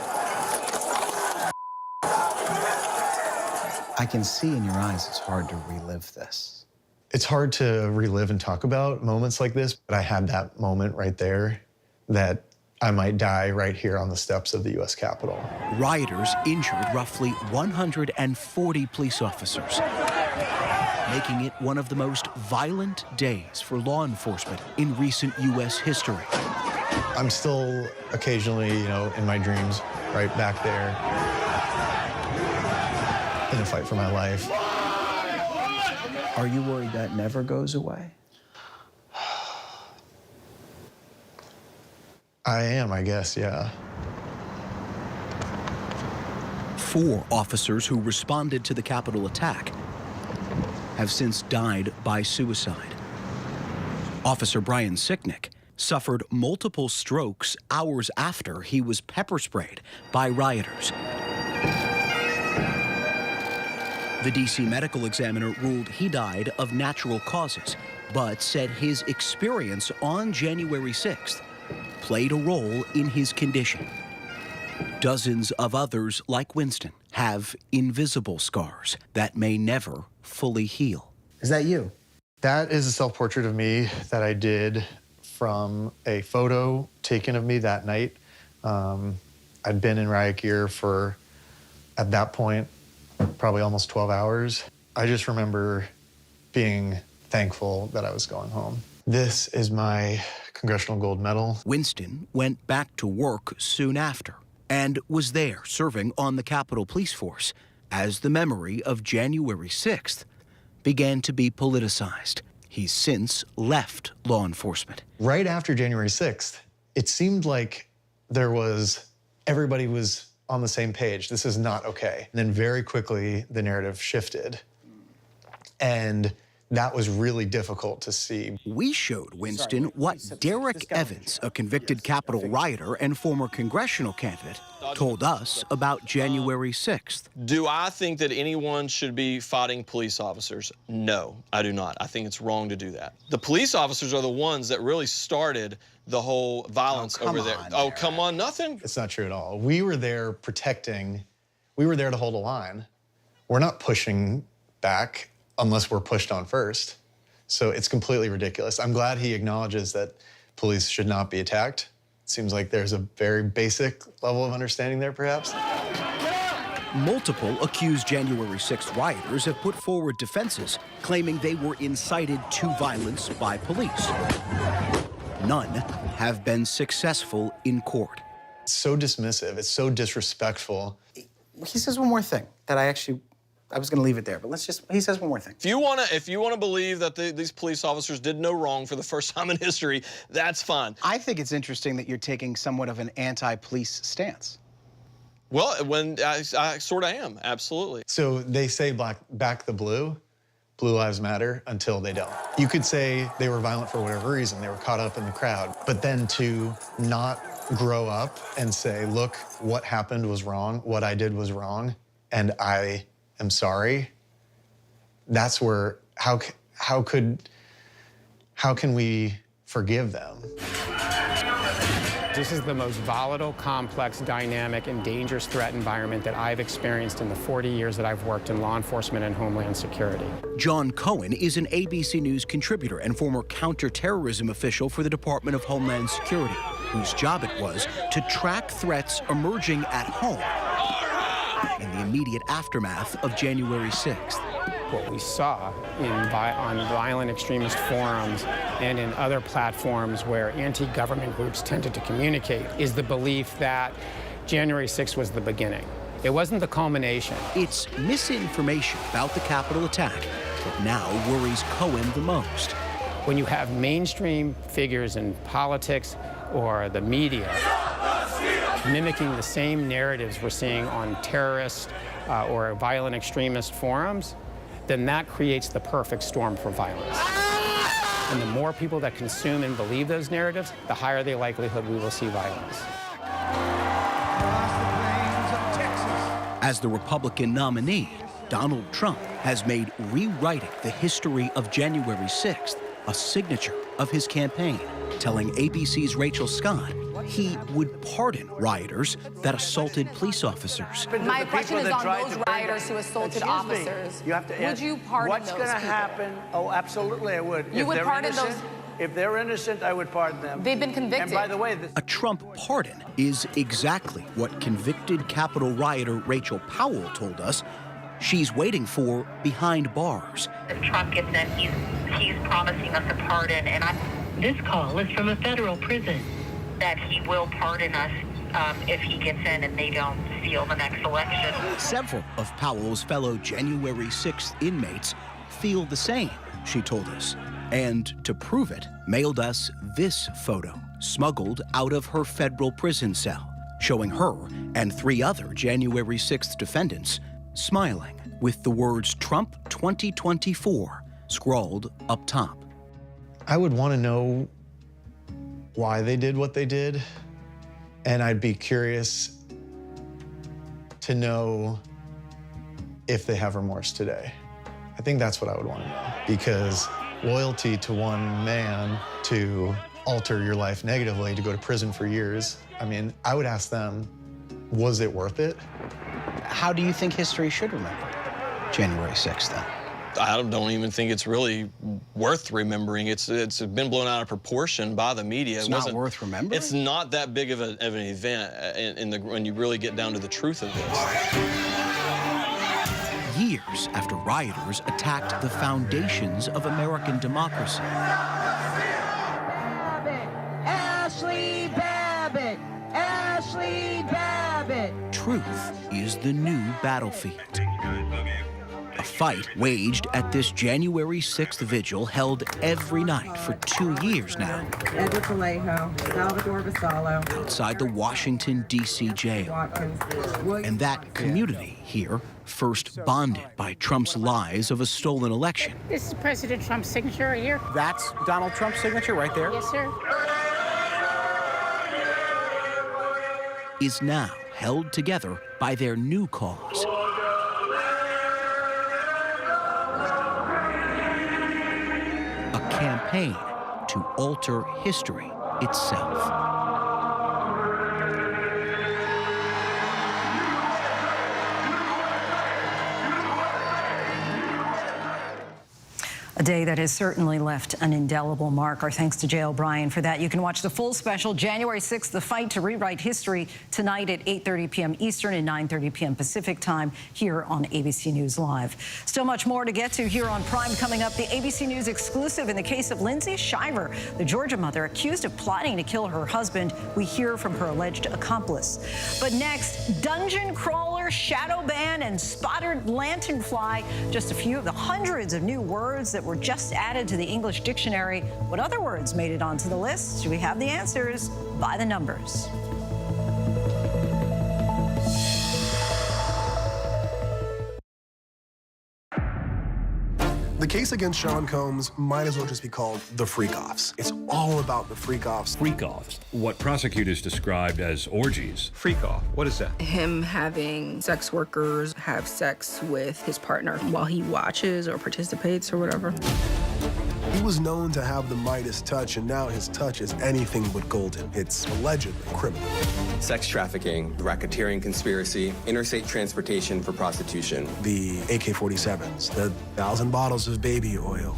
[SPEAKER 3] I can see in your eyes it's hard to relive this.
[SPEAKER 4] It's hard to relive and talk about moments like this, but I had that moment right there that I might die right here on the steps of the U.S. Capitol.
[SPEAKER 2] Rioters injured roughly 140 police officers, making it one of the most violent days for law enforcement in recent U.S. history.
[SPEAKER 4] I'm still occasionally, in my dreams, right back there in a fight for my life.
[SPEAKER 3] Are you worried that never goes away?
[SPEAKER 4] I am, I guess, yeah.
[SPEAKER 2] 4 officers who responded to the Capitol attack have since died by suicide. Officer Brian Sicknick suffered multiple strokes hours after he was pepper sprayed by rioters. The D.C. medical examiner ruled he died of natural causes, but said his experience on January 6th played a role in his condition. Dozens of others, like Winston, have invisible scars that may never fully heal.
[SPEAKER 3] Is that you?
[SPEAKER 4] That is a self-portrait of me that I did from a photo taken of me that night. I'd been in riot gear for, at that point, probably almost 12 hours. I just remember being thankful that I was going home. This is my Congressional Gold Medal.
[SPEAKER 2] Winston went back to work soon after and was there serving on the Capitol Police Force as the memory of January 6th began to be politicized. He's since left law enforcement.
[SPEAKER 4] Right after January 6th, it seemed like everybody was on the same page. This is not okay. And then very quickly, the narrative shifted. And that was really difficult to see.
[SPEAKER 2] We showed Winston what Derek Evans, a convicted Capitol rioter and former congressional candidate, told us about January 6th.
[SPEAKER 6] Do I think that anyone should be fighting police officers? No, I do not. I think it's wrong to do that. The police officers are the ones that really started the whole violence over there. Oh, come on, nothing?
[SPEAKER 4] It's not true at all. We were there protecting. We were there to hold a line. We're not pushing back unless we're pushed on first. So it's completely ridiculous. I'm glad he acknowledges that police should not be attacked. It seems like there's a very basic level of understanding there, perhaps.
[SPEAKER 2] Multiple accused January 6th rioters have put forward defenses claiming they were incited to violence by police. None have been successful in court.
[SPEAKER 4] It's so dismissive. It's so disrespectful.
[SPEAKER 3] He says one more thing that I was going to leave it there, but he says one more thing.
[SPEAKER 6] If you want to believe that these police officers did no wrong for the first time in history, that's fine.
[SPEAKER 3] I think it's interesting that you're taking somewhat of an anti-police stance.
[SPEAKER 6] Well, when I sort of am, absolutely.
[SPEAKER 4] So they say back the blue, Blue Lives Matter, until they don't. You could say they were violent for whatever reason, they were caught up in the crowd, but then to not grow up and say, look, what happened was wrong, what I did was wrong, and I am sorry, that's where, how can we forgive them?
[SPEAKER 5] This is the most volatile, complex, dynamic, and dangerous threat environment that I've experienced in the 40 years that I've worked in law enforcement and homeland security.
[SPEAKER 2] John Cohen is an ABC News contributor and former counterterrorism official for the Department of Homeland Security, whose job it was to track threats emerging at home in the immediate aftermath of January 6th.
[SPEAKER 5] What we saw on violent extremist forums and in other platforms where anti-government groups tended to communicate is the belief that January 6th was the beginning. It wasn't the culmination.
[SPEAKER 2] It's misinformation about the Capitol attack that now worries Cohen the most.
[SPEAKER 5] When you have mainstream figures in politics or the media mimicking the same narratives we're seeing on terrorist or violent extremist forums, then that creates the perfect storm for violence. And the more people that consume and believe those narratives, the higher the likelihood we will see violence.
[SPEAKER 2] As the Republican nominee, Donald Trump has made rewriting the history of January 6th a signature of his campaign, telling ABC's Rachel Scott he would pardon rioters that assaulted police officers.
[SPEAKER 38] My question is on those rioters who assaulted officers.
[SPEAKER 9] You have to
[SPEAKER 38] would you pardon
[SPEAKER 9] what's
[SPEAKER 38] those
[SPEAKER 9] going to
[SPEAKER 38] people?
[SPEAKER 9] happen? Oh, absolutely, I would.
[SPEAKER 38] You would pardon those?
[SPEAKER 9] If they're innocent, I would pardon them.
[SPEAKER 38] They've been convicted.
[SPEAKER 9] And by the way,
[SPEAKER 2] a Trump pardon is exactly what convicted Capitol rioter Rachel Powell told us she's waiting for behind bars.
[SPEAKER 10] If Trump gets in, he's promising us a pardon, and this call is from a federal prison. That he will pardon us if he gets in and they don't steal the next election.
[SPEAKER 2] Several of Powell's fellow January 6th inmates feel the same, she told us. And to prove it, mailed us this photo, smuggled out of her federal prison cell, showing her and 3 other January 6th defendants smiling with the words Trump 2024 scrawled up top.
[SPEAKER 4] I would want to know why they did what they did, and I'd be curious to know if they have remorse today. I think that's what I would want to know, because loyalty to one man to alter your life negatively, to go to prison for years, I mean, I would ask them, was it worth it?
[SPEAKER 3] How do you think history should remember January 6th then?
[SPEAKER 6] I don't even think it's really worth remembering. It's been blown out of proportion by the media.
[SPEAKER 3] It's not worth remembering?
[SPEAKER 6] It's not that big of an event when you really get down to the truth of this.
[SPEAKER 2] Years after rioters attacked the foundations of American democracy.
[SPEAKER 38] Ashley Babbitt! Ashley Babbitt!
[SPEAKER 2] Truth is the new battlefield. A fight waged at this January 6th vigil held every night for 2 years now.
[SPEAKER 38] Edward Vallejo, Salvador Vassallo,
[SPEAKER 2] outside the Washington, D.C. jail. And that community here first bonded by Trump's lies of a stolen election.
[SPEAKER 11] This is President Trump's signature right here.
[SPEAKER 3] That's Donald Trump's signature right there?
[SPEAKER 11] Yes, sir.
[SPEAKER 2] Is now held together by their new cause. A campaign to alter history itself.
[SPEAKER 1] A day that has certainly left an indelible mark. Our thanks to J.L. Bryan for that. You can watch the full special, January 6th, The Fight to Rewrite History, tonight at 8:30 p.m. Eastern and 9:30 p.m. Pacific time here on ABC News Live. Still much more to get to here on Prime. Coming up, the ABC News exclusive in the case of Linsey Shiver, the Georgia mother accused of plotting to kill her husband. We hear from her alleged accomplice. But next, dungeon crawler, shadow ban, and spotted lanternfly. Just a few of the hundreds of new words that were just added to the English dictionary. What other words made it onto the list? Do we have the answers by the numbers?
[SPEAKER 12] The case against Sean Combs might as well just be called the freak-offs. It's all about the freak-offs.
[SPEAKER 13] Freak-offs, what prosecutors described as orgies.
[SPEAKER 14] Freak-off, what is that?
[SPEAKER 15] Him having sex workers have sex with his partner while he watches or participates or whatever.
[SPEAKER 12] He was known to have the Midas touch, and now his touch is anything but golden. It's allegedly criminal.
[SPEAKER 16] Sex trafficking, racketeering conspiracy, interstate transportation for prostitution.
[SPEAKER 12] The AK-47s, the 1,000 bottles of baby oil.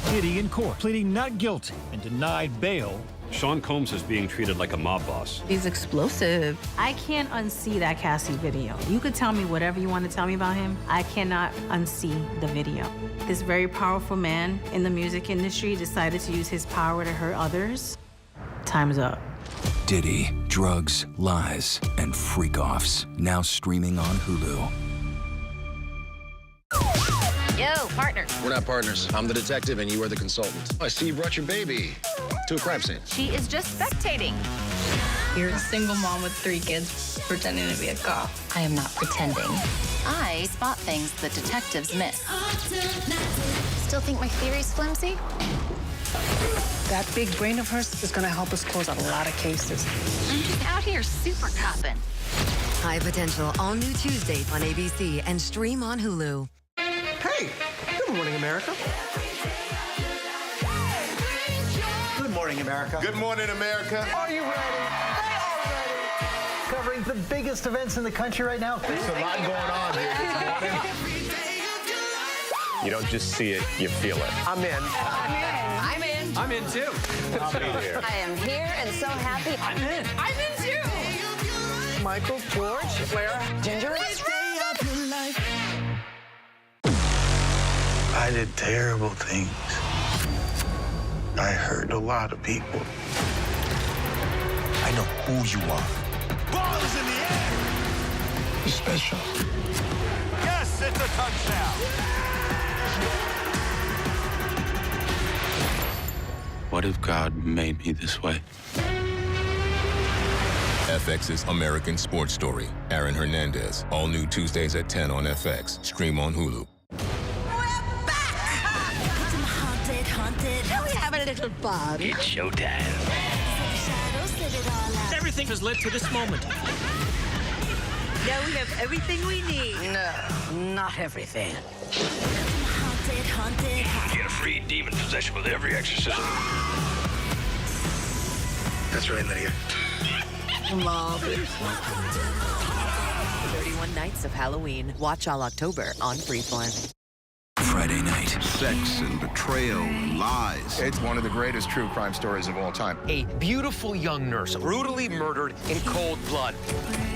[SPEAKER 17] Diddy in court, pleading not guilty and denied bail.
[SPEAKER 13] Sean Combs is being treated like a mob boss.
[SPEAKER 15] He's explosive.
[SPEAKER 11] I can't unsee that Cassie video. You could tell me whatever you want to tell me about him. I cannot unsee the video. This very powerful man in the music industry decided to use his power to hurt others. Time's up.
[SPEAKER 18] Diddy, drugs, lies, and freak-offs. Now streaming on Hulu.
[SPEAKER 20] Yo, partner.
[SPEAKER 21] We're not partners. I'm the detective and you are the consultant. I see you brought your baby to a crime scene.
[SPEAKER 20] She is just spectating.
[SPEAKER 15] You're a single mom with 3 kids pretending to be a cop.
[SPEAKER 20] I am not pretending. I spot things that detectives miss. Still think my theory's flimsy?
[SPEAKER 38] That big brain of hers is going to help us close a lot of cases.
[SPEAKER 20] I'm just out here super copping.
[SPEAKER 22] High Potential, all new Tuesdays on ABC and stream on Hulu.
[SPEAKER 23] Hey, good morning, America. Good morning, America.
[SPEAKER 24] Good morning, America.
[SPEAKER 23] Are you ready? They are ready. Covering the biggest events in the country right now.
[SPEAKER 24] There's a lot going on here this morning.
[SPEAKER 14] You don't just see it, you feel it.
[SPEAKER 23] I'm in.
[SPEAKER 38] I'm in.
[SPEAKER 14] I'm in too.
[SPEAKER 24] I'll be here.
[SPEAKER 38] I am here and so happy. I'm in. I'm in too. Michael, George, Claire, Ginger.
[SPEAKER 35] I did terrible things. I hurt a lot of people.
[SPEAKER 13] I know who you are.
[SPEAKER 24] Ball is in the air.
[SPEAKER 35] You're special.
[SPEAKER 24] Yes, it's a touchdown.
[SPEAKER 27] What if God made me this way?
[SPEAKER 25] FX's American Sports Story. Aaron Hernandez. All new Tuesdays at 10 on FX. Stream on Hulu.
[SPEAKER 37] Can we have a little fun?
[SPEAKER 13] It's showtime.
[SPEAKER 17] Everything has led to this moment.
[SPEAKER 37] Now we have everything we need.
[SPEAKER 38] No, not everything.
[SPEAKER 13] Get a free demon possession with every exorcism.
[SPEAKER 35] That's right, Lydia.
[SPEAKER 38] Marvelous.
[SPEAKER 22] 31 Nights of Halloween. Watch all October on Freeform.
[SPEAKER 34] Friday night. Sex and betrayal and lies.
[SPEAKER 21] It's one of the greatest true crime stories of all time.
[SPEAKER 26] A beautiful young nurse brutally murdered in cold blood.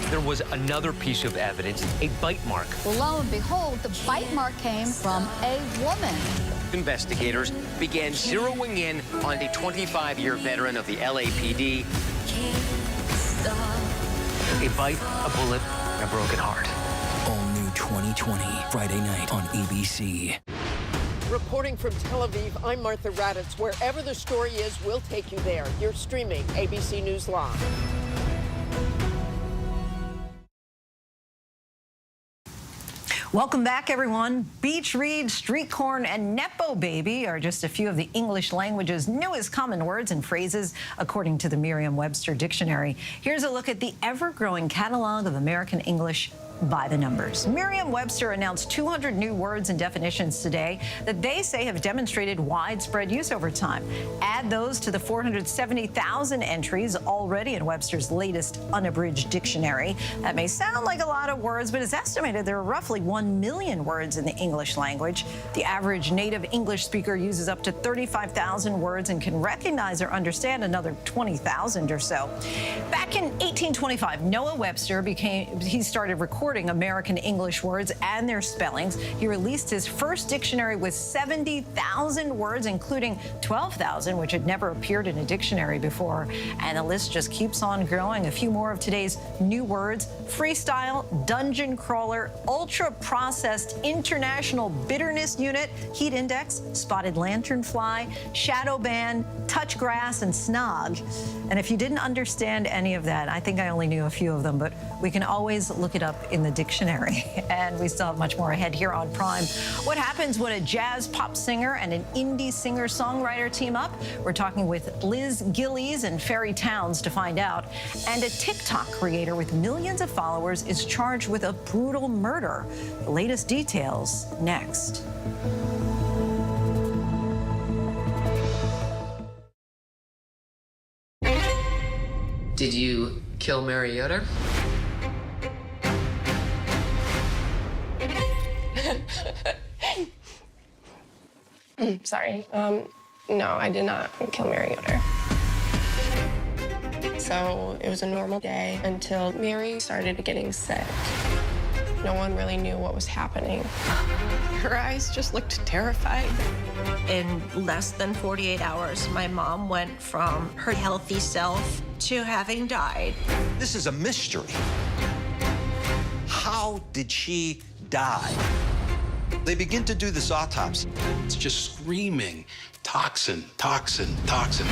[SPEAKER 26] There was another piece of evidence, a bite mark.
[SPEAKER 37] Well, lo and behold, the bite mark came from a woman.
[SPEAKER 26] Investigators began zeroing in on the 25-year veteran of the LAPD. A bite, a bullet, and a broken heart.
[SPEAKER 18] All new 2020, Friday night on ABC.
[SPEAKER 28] Reporting from Tel Aviv, I'm Martha Raddatz. Wherever the story is, we'll take you there. You're streaming ABC News Live.
[SPEAKER 1] Welcome back, everyone. Beach read, street corn, and Nepo baby are just a few of the English language's newest common words and phrases, according to the Merriam-Webster Dictionary. Here's a look at the ever-growing catalog of American English by the numbers. Merriam-Webster announced 200 new words and definitions today that they say have demonstrated widespread use over time. Add those to the 470,000 entries already in Webster's latest unabridged dictionary. That may sound like a lot of words, but it's estimated there are roughly 1 million words in the English language. The average native English speaker uses up to 35,000 words and can recognize or understand another 20,000 or so. Back in 1825, Noah Webster started recording American English words and their spellings. He released his first dictionary with 70,000 words, including 12,000, which had never appeared in a dictionary before. And the list just keeps on growing. A few more of today's new words: freestyle, dungeon crawler, ultra-processed international bitterness unit, heat index, spotted lanternfly, shadow ban, touch grass, and snog. And if you didn't understand any of that, I think I only knew a few of them, but we can always look it up in the dictionary. And we still have much more ahead here on Prime. What happens when a jazz pop singer and an indie singer-songwriter team up? We're talking with Liz Gillies and Ferry Towns to find out. And a TikTok creator with millions of followers is charged with a brutal murder. The latest details next.
[SPEAKER 2] Did you kill Mary Yoder?
[SPEAKER 3] Sorry. No, I did not kill Mary Yoder. So it was a normal day until Mary started getting sick. No one really knew what was happening.
[SPEAKER 4] Her eyes just looked terrified. In less than 48 hours, my mom went from her healthy self to having died.
[SPEAKER 5] This is a mystery. How did she die? They begin to do this autopsy.
[SPEAKER 27] It's just screaming, toxin, toxin, toxin.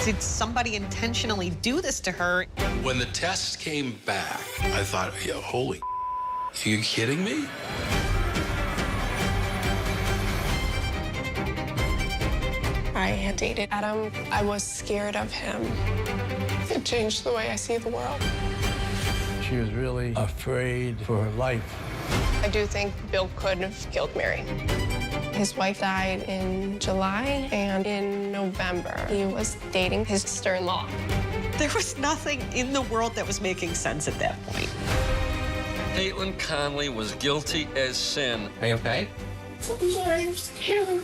[SPEAKER 4] Did somebody intentionally do this to her?
[SPEAKER 27] When the test came back, I thought, yeah, holy, are you kidding me?
[SPEAKER 3] I had dated Adam. I was scared of him. It changed the way I see the world.
[SPEAKER 6] She was really afraid for her life.
[SPEAKER 3] I do think Bill could have killed Mary. His wife died in July, and in November, he was dating his sister-in-law.
[SPEAKER 4] There was nothing in the world that was making sense at that point.
[SPEAKER 7] Caitlin Conley was guilty as sin.
[SPEAKER 5] Are you okay?
[SPEAKER 3] I'm scared.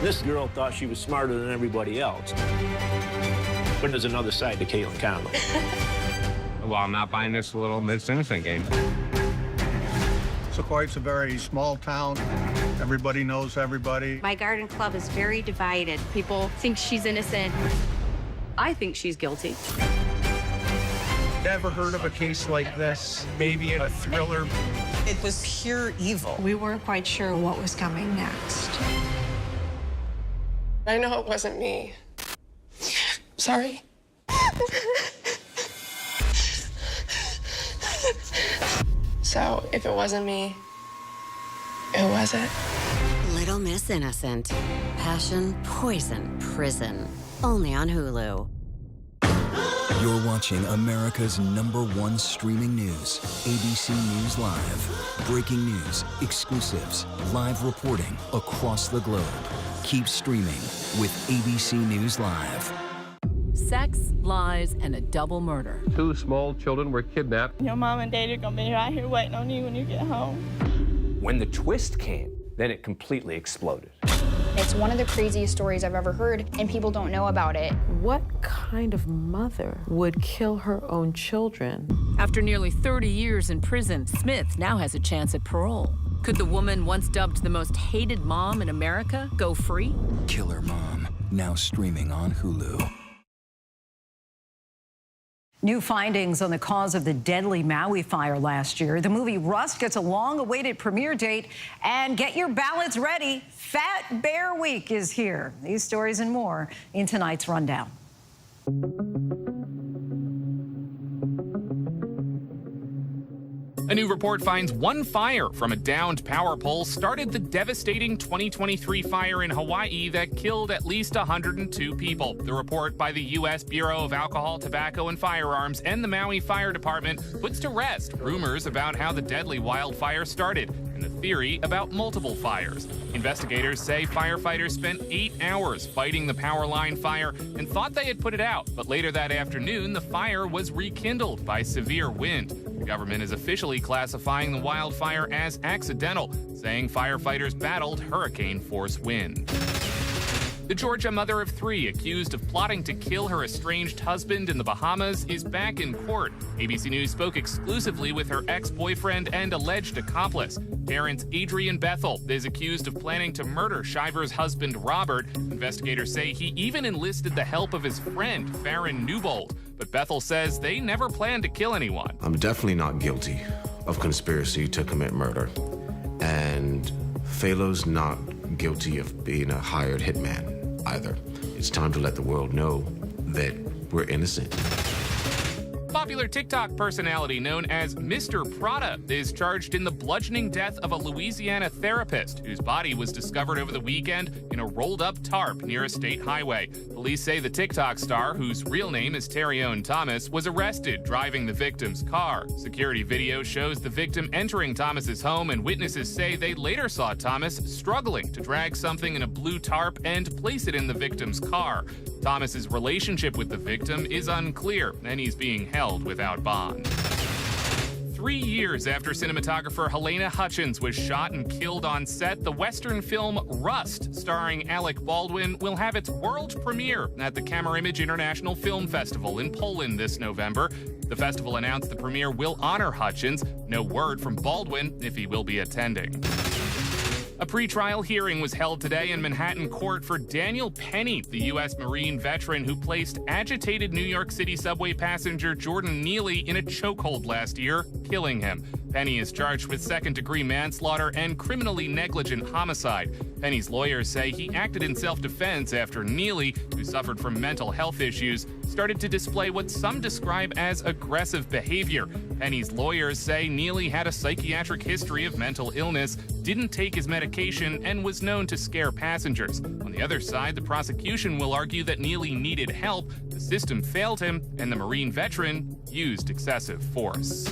[SPEAKER 6] This girl thought she was smarter than everybody else. But there's another side to Caitlin Conley.
[SPEAKER 8] Well, I'm not buying this little Miss Innocent game.
[SPEAKER 23] Sequoia's a very small town. Everybody knows everybody.
[SPEAKER 9] My garden club is very divided. People think she's innocent. I think she's guilty.
[SPEAKER 23] Ever heard of a case like this? Maybe a thriller?
[SPEAKER 4] It was pure evil.
[SPEAKER 3] We weren't quite sure what was coming next. I know it wasn't me. Sorry. So, if it wasn't me, who was it?
[SPEAKER 22] Little Miss Innocent. Passion, poison, prison. Only on Hulu.
[SPEAKER 18] You're watching America's #1 streaming news, ABC News Live. Breaking news, exclusives, live reporting across the globe. Keep streaming with ABC News Live.
[SPEAKER 10] Sex, lies, and a double murder.
[SPEAKER 7] 2 small children were kidnapped.
[SPEAKER 12] Your mom and dad are gonna be right here waiting on you when you get home.
[SPEAKER 14] When the twist came, then it completely exploded.
[SPEAKER 37] It's one of the craziest stories I've ever heard, and people don't know about it.
[SPEAKER 16] What kind of mother would kill her own children?
[SPEAKER 10] After nearly 30 years in prison, Smith now has a chance at parole. Could the woman once dubbed the most hated mom in America go free?
[SPEAKER 18] Killer Mom, now streaming on Hulu.
[SPEAKER 1] New findings on the cause of the deadly Maui fire last year. The movie Rust gets a long-awaited premiere date. And get your ballots ready. Fat Bear Week is here. These stories and more in tonight's Rundown.
[SPEAKER 19] A new report finds one fire from a downed power pole started the devastating 2023 fire in Hawaii that killed at least 102 people. The report by the U.S. Bureau of Alcohol, Tobacco, and Firearms and the Maui Fire Department puts to rest rumors about how the deadly wildfire started and the theory about multiple fires. Investigators say firefighters spent 8 hours fighting the power line fire and thought they had put it out, but later that afternoon, the fire was rekindled by severe wind. The government is officially classifying the wildfire as accidental, saying firefighters battled hurricane-force wind. The Georgia mother of 3 accused of plotting to kill her estranged husband in the Bahamas is back in court. ABC News spoke exclusively with her ex-boyfriend and alleged accomplice. Parents Adrian Bethel is accused of planning to murder Shiver's husband, Robert. Investigators say he even enlisted the help of his friend, Farron Newbold. But Bethel says they never planned to kill anyone.
[SPEAKER 29] I'm definitely not guilty of conspiracy to commit murder. And Phalo's not guilty of being a hired hitman either. It's time to let the world know that we're innocent.
[SPEAKER 19] Bob popular TikTok personality known as Mr. Prada is charged in the bludgeoning death of a Louisiana therapist whose body was discovered over the weekend in a rolled-up tarp near a state highway. Police say the TikTok star, whose real name is Tyre Thomas, was arrested driving the victim's car. Security video shows the victim entering Thomas's home, and witnesses say they later saw Thomas struggling to drag something in a blue tarp and place it in the victim's car. Thomas's relationship with the victim is unclear, and he's being held without bond. 3 years after cinematographer Helena Hutchins was shot and killed on set, the Western film Rust, starring Alec Baldwin, will have its world premiere at the Camera-Image International Film Festival in Poland this November. The festival announced the premiere will honor Hutchins. No word from Baldwin if he will be attending. A pretrial hearing was held today in Manhattan court for Daniel Penny, the U.S. Marine veteran who placed agitated New York City subway passenger Jordan Neely in a chokehold last year, killing him. Penny is charged with second-degree manslaughter and criminally negligent homicide. Penny's lawyers say he acted in self-defense after Neely, who suffered from mental health issues, started to display what some describe as aggressive behavior. Penny's lawyers say Neely had a psychiatric history of mental illness, didn't take his medication, and was known to scare passengers. On the other side, the prosecution will argue that Neely needed help, the system failed him, and the Marine veteran used excessive force.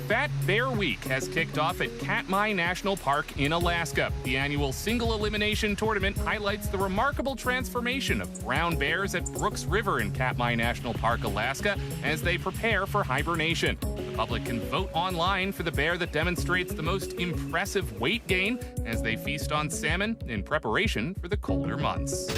[SPEAKER 19] Fat Bear Week has kicked off at Katmai National Park in Alaska. The annual single elimination tournament highlights the remarkable transformation of brown bears at Brooks River in Katmai National Park, Alaska, as they prepare for hibernation. The public can vote online for the bear that demonstrates the most impressive weight gain as they feast on salmon in preparation for the colder months.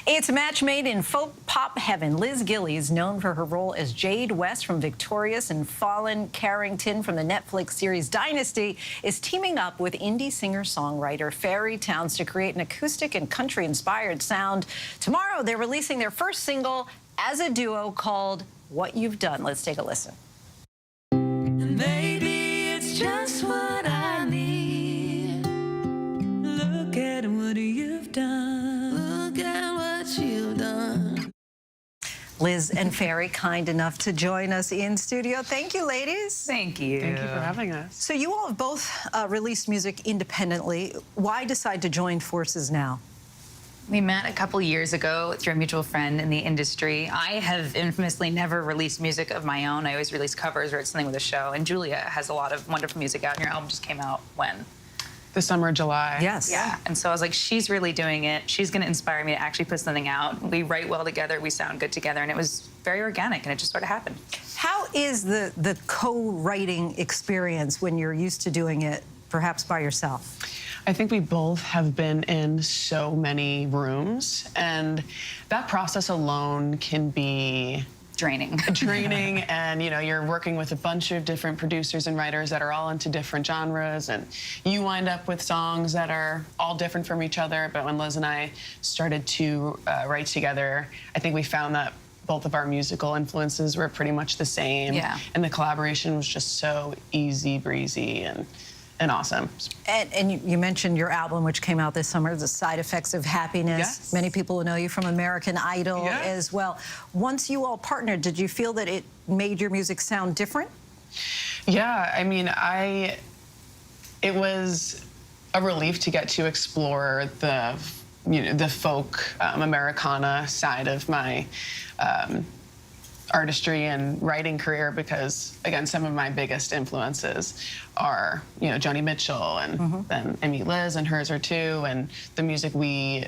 [SPEAKER 1] It's a match made in folk pop heaven. Liz Gillies, known for her role as Jade West from Victorious and Fallen Carrington from the Netflix series Dynasty, is teaming up with indie singer-songwriter Fairy Towns to create an acoustic and country-inspired sound. Tomorrow, they're releasing their first single as a duo called What You've Done. Let's take a listen.
[SPEAKER 11] Maybe it's just what I need. Look at what you've done. Look at what you've done.
[SPEAKER 1] Liz and Fairy, kind enough to join us in studio. Thank you, ladies.
[SPEAKER 13] Thank you.
[SPEAKER 15] Thank you for having us.
[SPEAKER 1] So you all have both released music independently. Why decide to join forces now?
[SPEAKER 13] We met a couple years ago through a mutual friend in the industry. I have infamously never released music of my own. I always release covers or it's something with a show. And Julia has a lot of wonderful music out, and your album just came out when?
[SPEAKER 15] This summer, July.
[SPEAKER 1] Yes.
[SPEAKER 13] Yeah, and so I was like, she's really doing it. She's gonna inspire me to actually put something out. We write well together, we sound good together, and it was very organic, and it just sort of happened.
[SPEAKER 1] How is the co-writing experience when you're used to doing it, perhaps by yourself?
[SPEAKER 15] I think we both have been in so many rooms, and that process alone can be
[SPEAKER 13] draining.
[SPEAKER 15] And you know, you're working with a bunch of different producers and writers that are all into different genres, and you wind up with songs that are all different from each other. But when Liz and I started to write together, I think we found that both of our musical influences were pretty much the same.
[SPEAKER 13] Yeah.
[SPEAKER 15] And the collaboration was just so easy breezy and awesome.
[SPEAKER 1] And you mentioned your album, which came out this summer, The Side Effects of Happiness.
[SPEAKER 15] Yes.
[SPEAKER 1] Many people know you from American Idol
[SPEAKER 15] Yes.
[SPEAKER 1] as well. Once you all partnered, did you feel that it made your music sound different?
[SPEAKER 15] Yeah, I mean, it was a relief to get to explore the, the folk Americana side of my artistry and writing career, because again, some of my biggest influences are Joni Mitchell, and then Liz, and hers are too, and the music we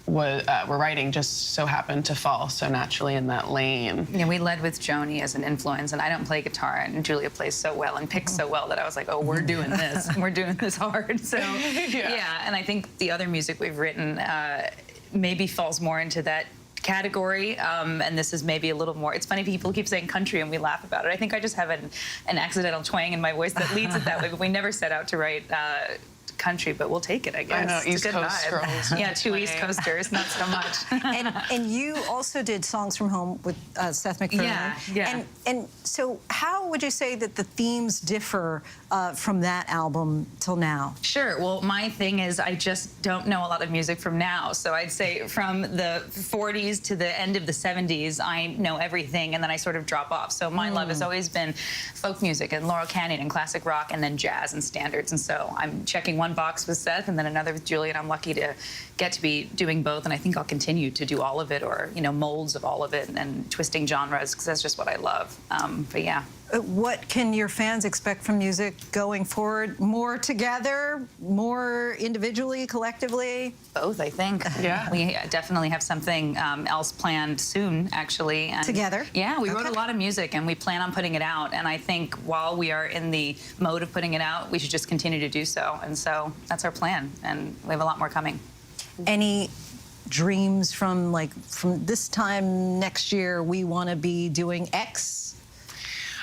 [SPEAKER 15] were writing just so happened to fall so naturally in that lane.
[SPEAKER 13] Yeah, we led with Joni as an influence, and I don't play guitar, and Julia plays so well and picks so well that I was like, oh, we're doing this, and we're doing this hard. So yeah, and I think the other music we've written maybe falls more into that category, and this is maybe a little more. It's funny, people keep saying country and we laugh about it. I think I just have an accidental twang in my voice that leads it that way, but we never set out to write country, but we'll take it, I guess.
[SPEAKER 15] I know,
[SPEAKER 13] It's a
[SPEAKER 15] East
[SPEAKER 13] good
[SPEAKER 15] Coast
[SPEAKER 13] vibe.
[SPEAKER 15] girls.
[SPEAKER 13] Yeah, two East Coasters, not so much.
[SPEAKER 1] And you also did Songs from Home with Seth MacFarlane.
[SPEAKER 13] Yeah.
[SPEAKER 1] And so how would you say that the themes differ from that album till now?
[SPEAKER 13] Sure. Well, my thing is I just don't know a lot of music from now. So I'd say from the 40s to the end of the 70s, I know everything, and then I sort of drop off. So my love has always been folk music and Laurel Canyon and classic rock, and then jazz and standards. And so I'm checking one box with Seth and then another with Julie, and I'm lucky to get to be doing both. And I think I'll continue to do all of it, or, you know, molds of all of it, and twisting genres, because that's just what I love. But yeah.
[SPEAKER 1] What can your fans expect from music going forward? More together, more individually, collectively?
[SPEAKER 13] Both, I think.
[SPEAKER 15] Yeah.
[SPEAKER 13] We definitely have something else planned soon, actually. And
[SPEAKER 1] together?
[SPEAKER 13] Yeah, we wrote a lot of music, and we plan on putting it out. And I think while we are in the mode of putting it out, we should just continue to do so. And so that's our plan, and we have a lot more coming.
[SPEAKER 1] Any dreams from this time next year, we want to be doing X?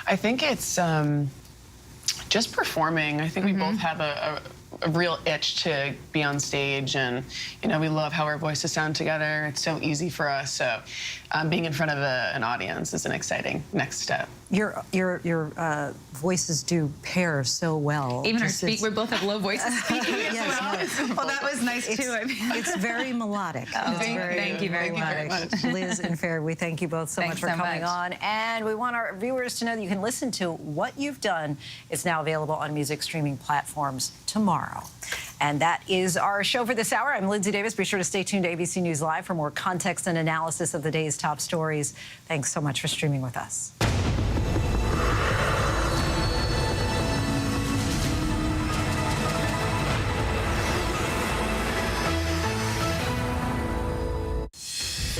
[SPEAKER 15] I think it's just performing. I think we both have a real itch to be on stage, and you know, we love how our voices sound together. It's so easy for us. So being in front of an audience is an exciting next step.
[SPEAKER 1] Your voices do pair so well.
[SPEAKER 13] Even we both have low voices speaking as
[SPEAKER 1] yes,
[SPEAKER 13] well. Well, that was nice too.
[SPEAKER 1] It's very melodic.
[SPEAKER 13] Thank you very much.
[SPEAKER 1] Liz and Fair, we thank you both so much for coming on. And we want our viewers to know that you can listen to What You've Done. It's now available on music streaming platforms tomorrow. And that is our show for this hour. I'm Linsey Davis. Be sure to stay tuned to ABC News Live for more context and analysis of the day's top stories. Thanks so much for streaming with us.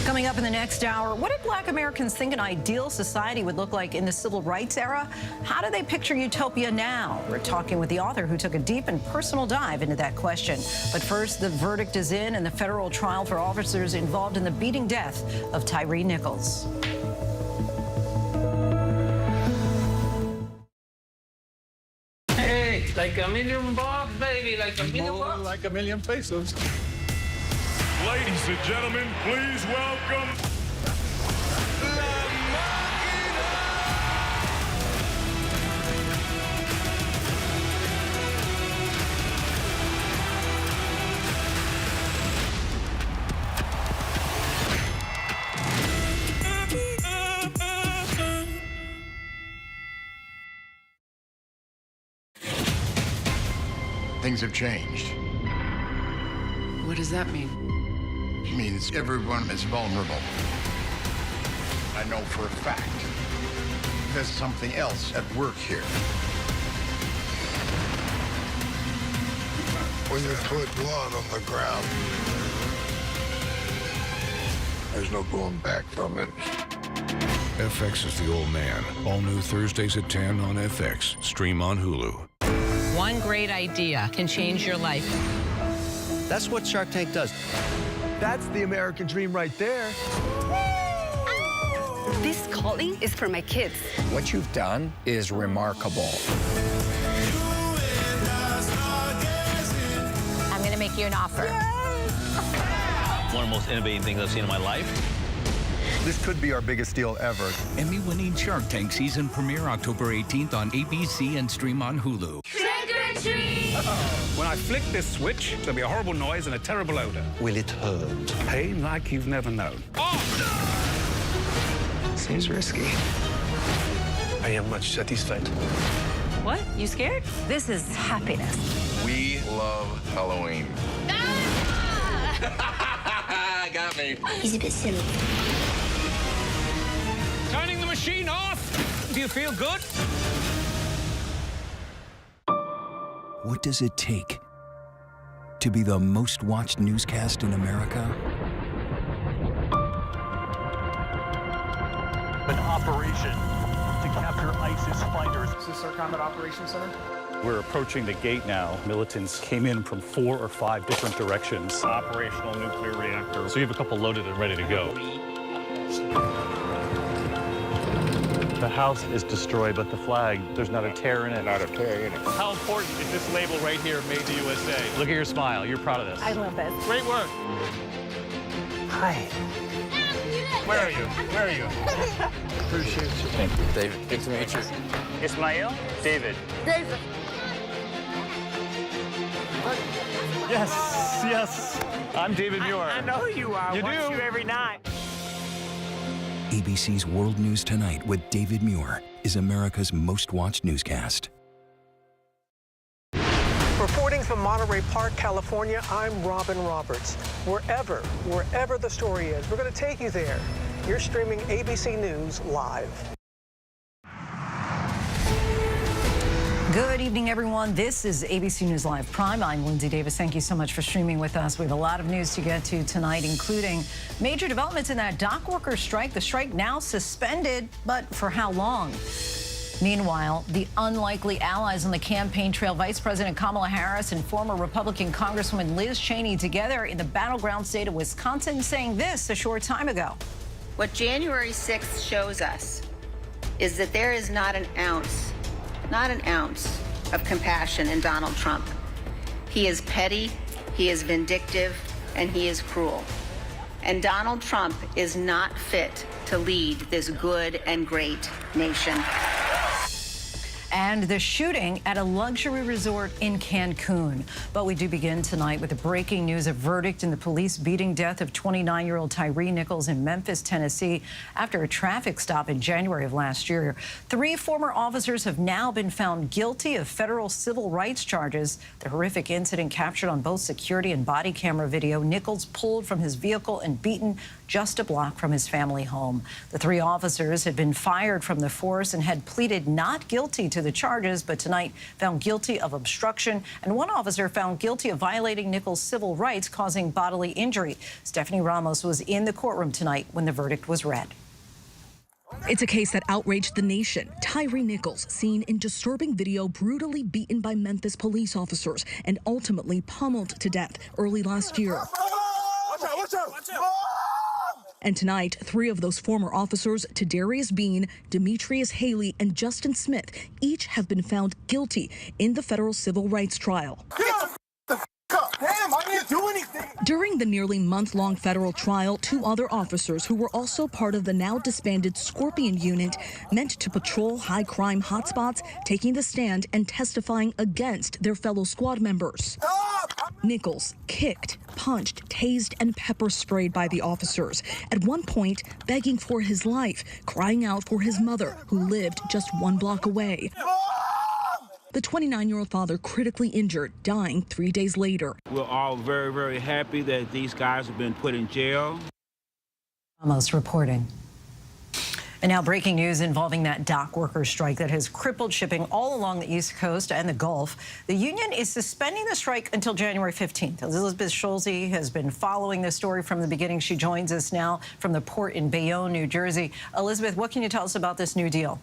[SPEAKER 1] Coming up in the next hour, what did Black Americans think an ideal society would look like in the civil rights era? How do they picture utopia now? We're talking with the author who took a deep and personal dive into that question. But first, the verdict is in and the federal trial for officers involved in the beating death of Tyre Nichols.
[SPEAKER 8] Hey, like $1 million bucks, baby, like $1 million bucks.
[SPEAKER 2] Like $1 million pesos.
[SPEAKER 5] Ladies and gentlemen, please welcome
[SPEAKER 2] Things have changed.
[SPEAKER 17] What does that mean?
[SPEAKER 2] It means everyone is vulnerable. I know for a fact there's something else at work here.
[SPEAKER 20] When you put blood on the ground, there's no going back from it.
[SPEAKER 21] FX is the old man. All new Thursdays at 10 on FX. Stream on Hulu.
[SPEAKER 24] One great idea can change your life.
[SPEAKER 25] That's what Shark Tank does.
[SPEAKER 26] That's the American dream right there.
[SPEAKER 27] This calling is for my kids.
[SPEAKER 25] What you've done is remarkable.
[SPEAKER 27] I'm going to make you an offer.
[SPEAKER 28] One of the most innovative things I've seen in my life.
[SPEAKER 26] This could be our biggest deal ever.
[SPEAKER 30] Emmy-winning Shark Tank season premiere October 18th on ABC and stream on Hulu.
[SPEAKER 11] Trick or treat!
[SPEAKER 31] When I flick this switch, there'll be a horrible noise and a terrible odor.
[SPEAKER 26] Will it hurt?
[SPEAKER 31] Pain like you've never known. Oh!
[SPEAKER 26] Seems risky.
[SPEAKER 31] I am much satisfied.
[SPEAKER 27] What? You scared? This is happiness.
[SPEAKER 2] We love Halloween.
[SPEAKER 28] Got me.
[SPEAKER 27] He's a bit silly.
[SPEAKER 31] Turning the machine off. Do you feel good?
[SPEAKER 18] What does it take to be the most watched newscast in America?
[SPEAKER 32] An operation to capture ISIS fighters.
[SPEAKER 37] Is this our Combat Operations Center?
[SPEAKER 32] We're approaching the gate now. Militants came in from 4 or 5 different directions.
[SPEAKER 31] Operational nuclear reactor.
[SPEAKER 32] So you have a couple loaded and ready to go. The house is destroyed, but the flag, there's not a tear in it.
[SPEAKER 26] Not a tear in it.
[SPEAKER 32] How important is this label right here, Made in the USA? Look at your smile. You're proud of this.
[SPEAKER 27] I love this.
[SPEAKER 32] Great work.
[SPEAKER 26] Hi.
[SPEAKER 32] Where are you? Where are you?
[SPEAKER 26] Appreciate you.
[SPEAKER 25] Thank you, David. Good to meet you.
[SPEAKER 32] Ismail? David.
[SPEAKER 27] David.
[SPEAKER 32] Yes, yes. I'm David Muir.
[SPEAKER 27] I know who you are.
[SPEAKER 32] You
[SPEAKER 27] I watch
[SPEAKER 32] do?
[SPEAKER 27] you every night.
[SPEAKER 18] ABC's World News Tonight with David Muir is America's most watched newscast.
[SPEAKER 3] Reporting from Monterey Park, California, I'm Robin Roberts. Wherever the story is, we're going to take you there. You're streaming ABC News live.
[SPEAKER 1] Good evening, everyone. This is ABC News Live Prime. I'm Linsey Davis. Thank you so much for streaming with us. We have a lot of news to get to tonight, including major developments in that dockworkers strike. The strike now suspended, but for how long? Meanwhile, the unlikely allies on the campaign trail, Vice President Kamala Harris and former Republican Congresswoman Liz Cheney together in the battleground state of Wisconsin, saying this a short time ago.
[SPEAKER 4] What January 6th shows us is that there is not an ounce of compassion in Donald Trump. He is petty, he is vindictive, and he is cruel. And Donald Trump is not fit to lead this good and great nation.
[SPEAKER 1] And the shooting at a luxury resort in Cancun. But we do begin tonight with the breaking news: a verdict in the police beating death of 29-year-old Tyre Nichols in Memphis, Tennessee, after a traffic stop in January of last year. 3 former officers have now been found guilty of federal civil rights charges. The horrific incident captured on both security and body camera video. Nichols pulled from his vehicle and beaten just a block from his family home. The 3 officers had been fired from the force and had pleaded not guilty to the charges, but tonight found guilty of obstruction, and 1 officer found guilty of violating Nichols' civil rights, causing bodily injury. Stephanie Ramos was in the courtroom tonight when the verdict was read.
[SPEAKER 6] It's a case that outraged the nation. Tyre Nichols, seen in disturbing video, brutally beaten by Memphis police officers and ultimately pummeled to death early last year.
[SPEAKER 5] Watch out, watch out, watch out.
[SPEAKER 6] And tonight, 3 of those former officers, Tadarius Bean, Demetrius Haley, and Justin Smith, each have been found guilty in the federal civil rights trial.
[SPEAKER 5] Damn, I didn't do anything.
[SPEAKER 6] During the nearly month-long federal trial, 2 other officers who were also part of the now disbanded Scorpion unit meant to patrol high-crime hotspots, taking the stand and testifying against their fellow squad members. Nichols kicked, punched, tased, and pepper sprayed by the officers, at one point begging for his life, crying out for his mother, who lived just 1 block away. The 29-year-old father critically injured, dying 3 days later.
[SPEAKER 7] We're all very, very happy that these guys have been put in jail.
[SPEAKER 1] Almost reporting. And now breaking news involving that dock worker strike that has crippled shipping all along the East Coast and the Gulf. The union is suspending the strike until January 15th. Elizabeth Schulze has been following this story from the beginning. She joins us now from the port in Bayonne, New Jersey. Elizabeth, what can you tell us about this new deal?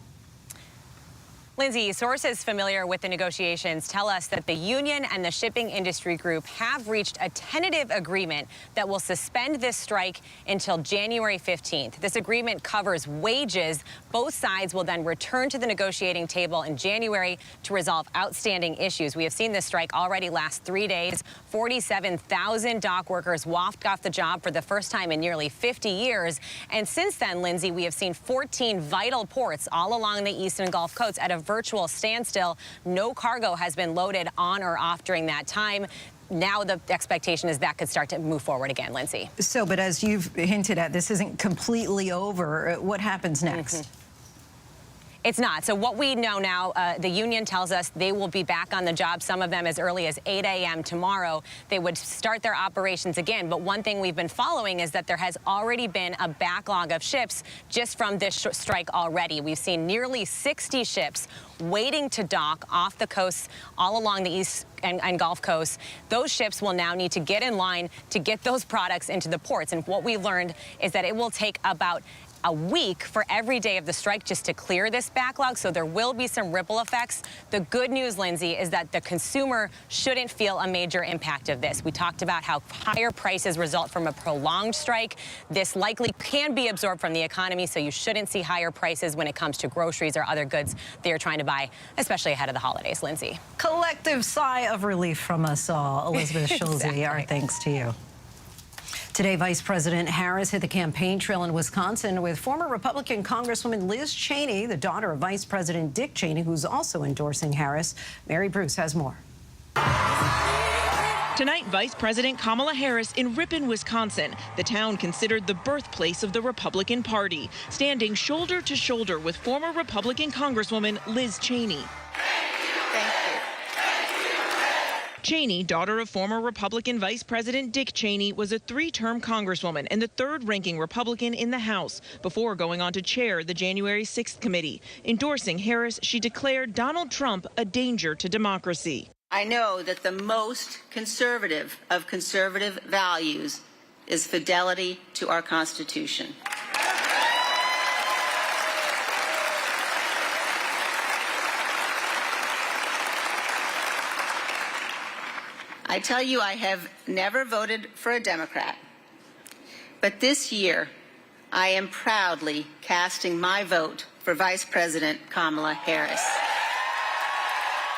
[SPEAKER 9] Linsey, sources familiar with the negotiations tell us that the union and the shipping industry group have reached a tentative agreement that will suspend this strike until January 15th. This agreement covers wages. Both sides will then return to the negotiating table in January to resolve outstanding issues. We have seen this strike already last 3 days. 47,000 dock workers walked off the job for the first time in nearly 50 years. And since then, Linsey, we have seen 14 vital ports all along the East and Gulf coasts at a virtual standstill. No cargo has been loaded on or off during that time. Now the expectation is that could start to move forward again, Linsey.
[SPEAKER 1] So, but as you've hinted at, this isn't completely over. What happens next?
[SPEAKER 9] It's not. So what we know now, the union tells us they will be back on the job, some of them as early as 8 a.m. tomorrow. They would start their operations again. But one thing we've been following is that there has already been a backlog of ships just from this strike already. We've seen nearly 60 ships waiting to dock off the coasts all along the East and Gulf coasts. Those ships will now need to get in line to get those products into the ports. And what we learned is that it will take about a week for every day of the strike just to clear this backlog, so there will be some ripple effects. The good news, Lindsay, is that the consumer shouldn't feel a major impact of this. We talked about how higher prices result from a prolonged strike. This likely can be absorbed from the economy, so you shouldn't see higher prices when it comes to groceries or other goods that you're trying to buy, especially ahead of the holidays. Lindsay.
[SPEAKER 1] Collective sigh of relief from us all. Elizabeth Schulze,
[SPEAKER 9] Exactly.
[SPEAKER 1] our thanks to you. Today, Vice President Harris hit the campaign trail in Wisconsin with former Republican Congresswoman Liz Cheney, the daughter of Vice President Dick Cheney, who's also endorsing Harris. Mary Bruce has more.
[SPEAKER 8] Tonight, Vice President Kamala Harris in Ripon, Wisconsin, the town considered the birthplace of the Republican Party, standing shoulder to shoulder with former Republican Congresswoman Liz Cheney. Cheney, daughter of former Republican Vice President Dick Cheney, was a 3-term Congresswoman and the 3rd-ranking Republican in the House before going on to chair the January 6th committee. Endorsing Harris, she declared Donald Trump a danger to democracy.
[SPEAKER 4] I know that the most conservative of conservative values is fidelity to our Constitution. I tell you, I have never voted for a Democrat, but this year I am proudly casting my vote for Vice President Kamala Harris.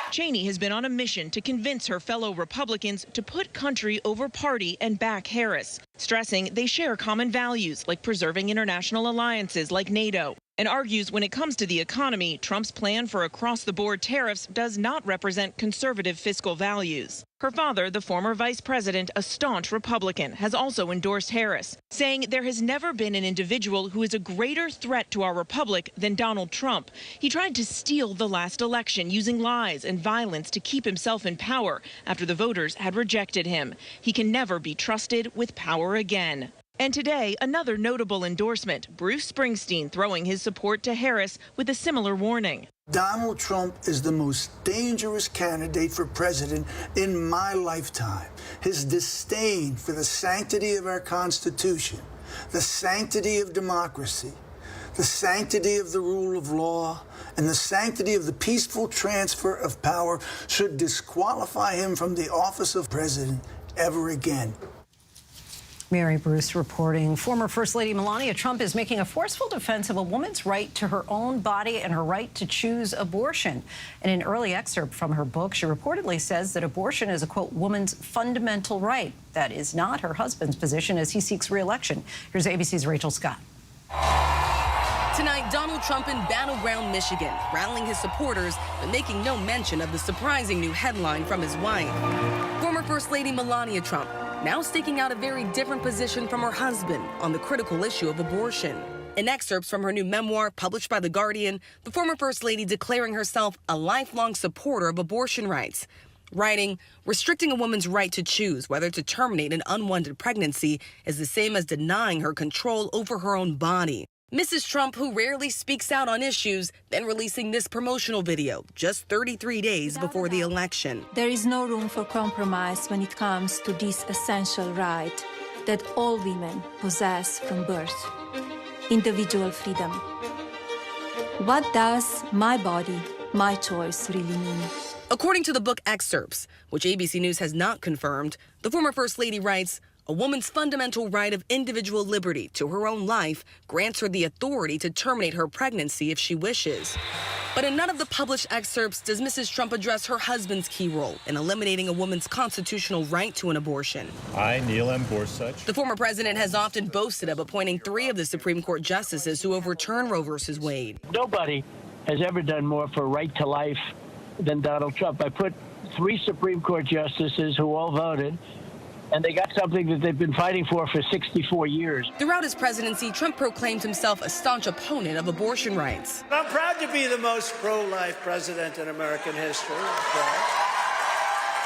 [SPEAKER 8] Cheney has been on a mission to convince her fellow Republicans to put country over party and back Harris, stressing they share common values like preserving international alliances like NATO, and argues when it comes to the economy, Trump's plan for across-the-board tariffs does not represent conservative fiscal values. Her father, the former vice president, a staunch Republican, has also endorsed Harris, saying there has never been an individual who is a greater threat to our republic than Donald Trump. He tried to steal the last election using lies and violence to keep himself in power after the voters had rejected him. He can never be trusted with power again. And today, another notable endorsement, Bruce Springsteen throwing his support to Harris with a similar warning.
[SPEAKER 10] Donald Trump is the most dangerous candidate for president in my lifetime. His disdain for the sanctity of our Constitution, the sanctity of democracy, the sanctity of the rule of law, and the sanctity of the peaceful transfer of power should disqualify him from the office of president ever again.
[SPEAKER 1] Mary Bruce reporting. Former First Lady Melania Trump is making a forceful defense of a woman's right to her own body and her right to choose abortion. In an early excerpt from her book, she reportedly says that abortion is a, quote, woman's fundamental right. That is not her husband's position as he seeks re-election. Here's ABC's Rachel Scott.
[SPEAKER 12] Tonight, Donald Trump in Battleground, Michigan, rallying his supporters, but making no mention of the surprising new headline from his wife. Former First Lady Melania Trump now staking out a very different position from her husband on the critical issue of abortion. In excerpts from her new memoir published by The Guardian, the former First Lady declaring herself a lifelong supporter of abortion rights. Writing, restricting a woman's right to choose whether to terminate an unwanted pregnancy is the same as denying her control over her own body. Mrs. Trump, who rarely speaks out on issues, then releasing this promotional video just 33 days before the election.
[SPEAKER 13] There is no room for compromise when it comes to this essential right that all women possess from birth, individual freedom. What does my body, my choice really mean?
[SPEAKER 12] According to the book excerpts, which ABC News has not confirmed, the former First Lady writes, a woman's fundamental right of individual liberty to her own life grants her the authority to terminate her pregnancy if she wishes. But in none of the published excerpts does Mrs. Trump address her husband's key role in eliminating a woman's constitutional right to an abortion.
[SPEAKER 31] I, Neil M. Gorsuch.
[SPEAKER 12] The former president has often boasted of appointing 3 of the Supreme Court justices who overturn Roe v. Wade.
[SPEAKER 14] Nobody has ever done more for right to life than Donald Trump. I put 3 Supreme Court justices who all voted, and they got something that they've been fighting for 64 years.
[SPEAKER 12] Throughout his presidency, Trump proclaimed himself a staunch opponent of abortion rights.
[SPEAKER 15] I'm proud to be the most pro-life president in American history.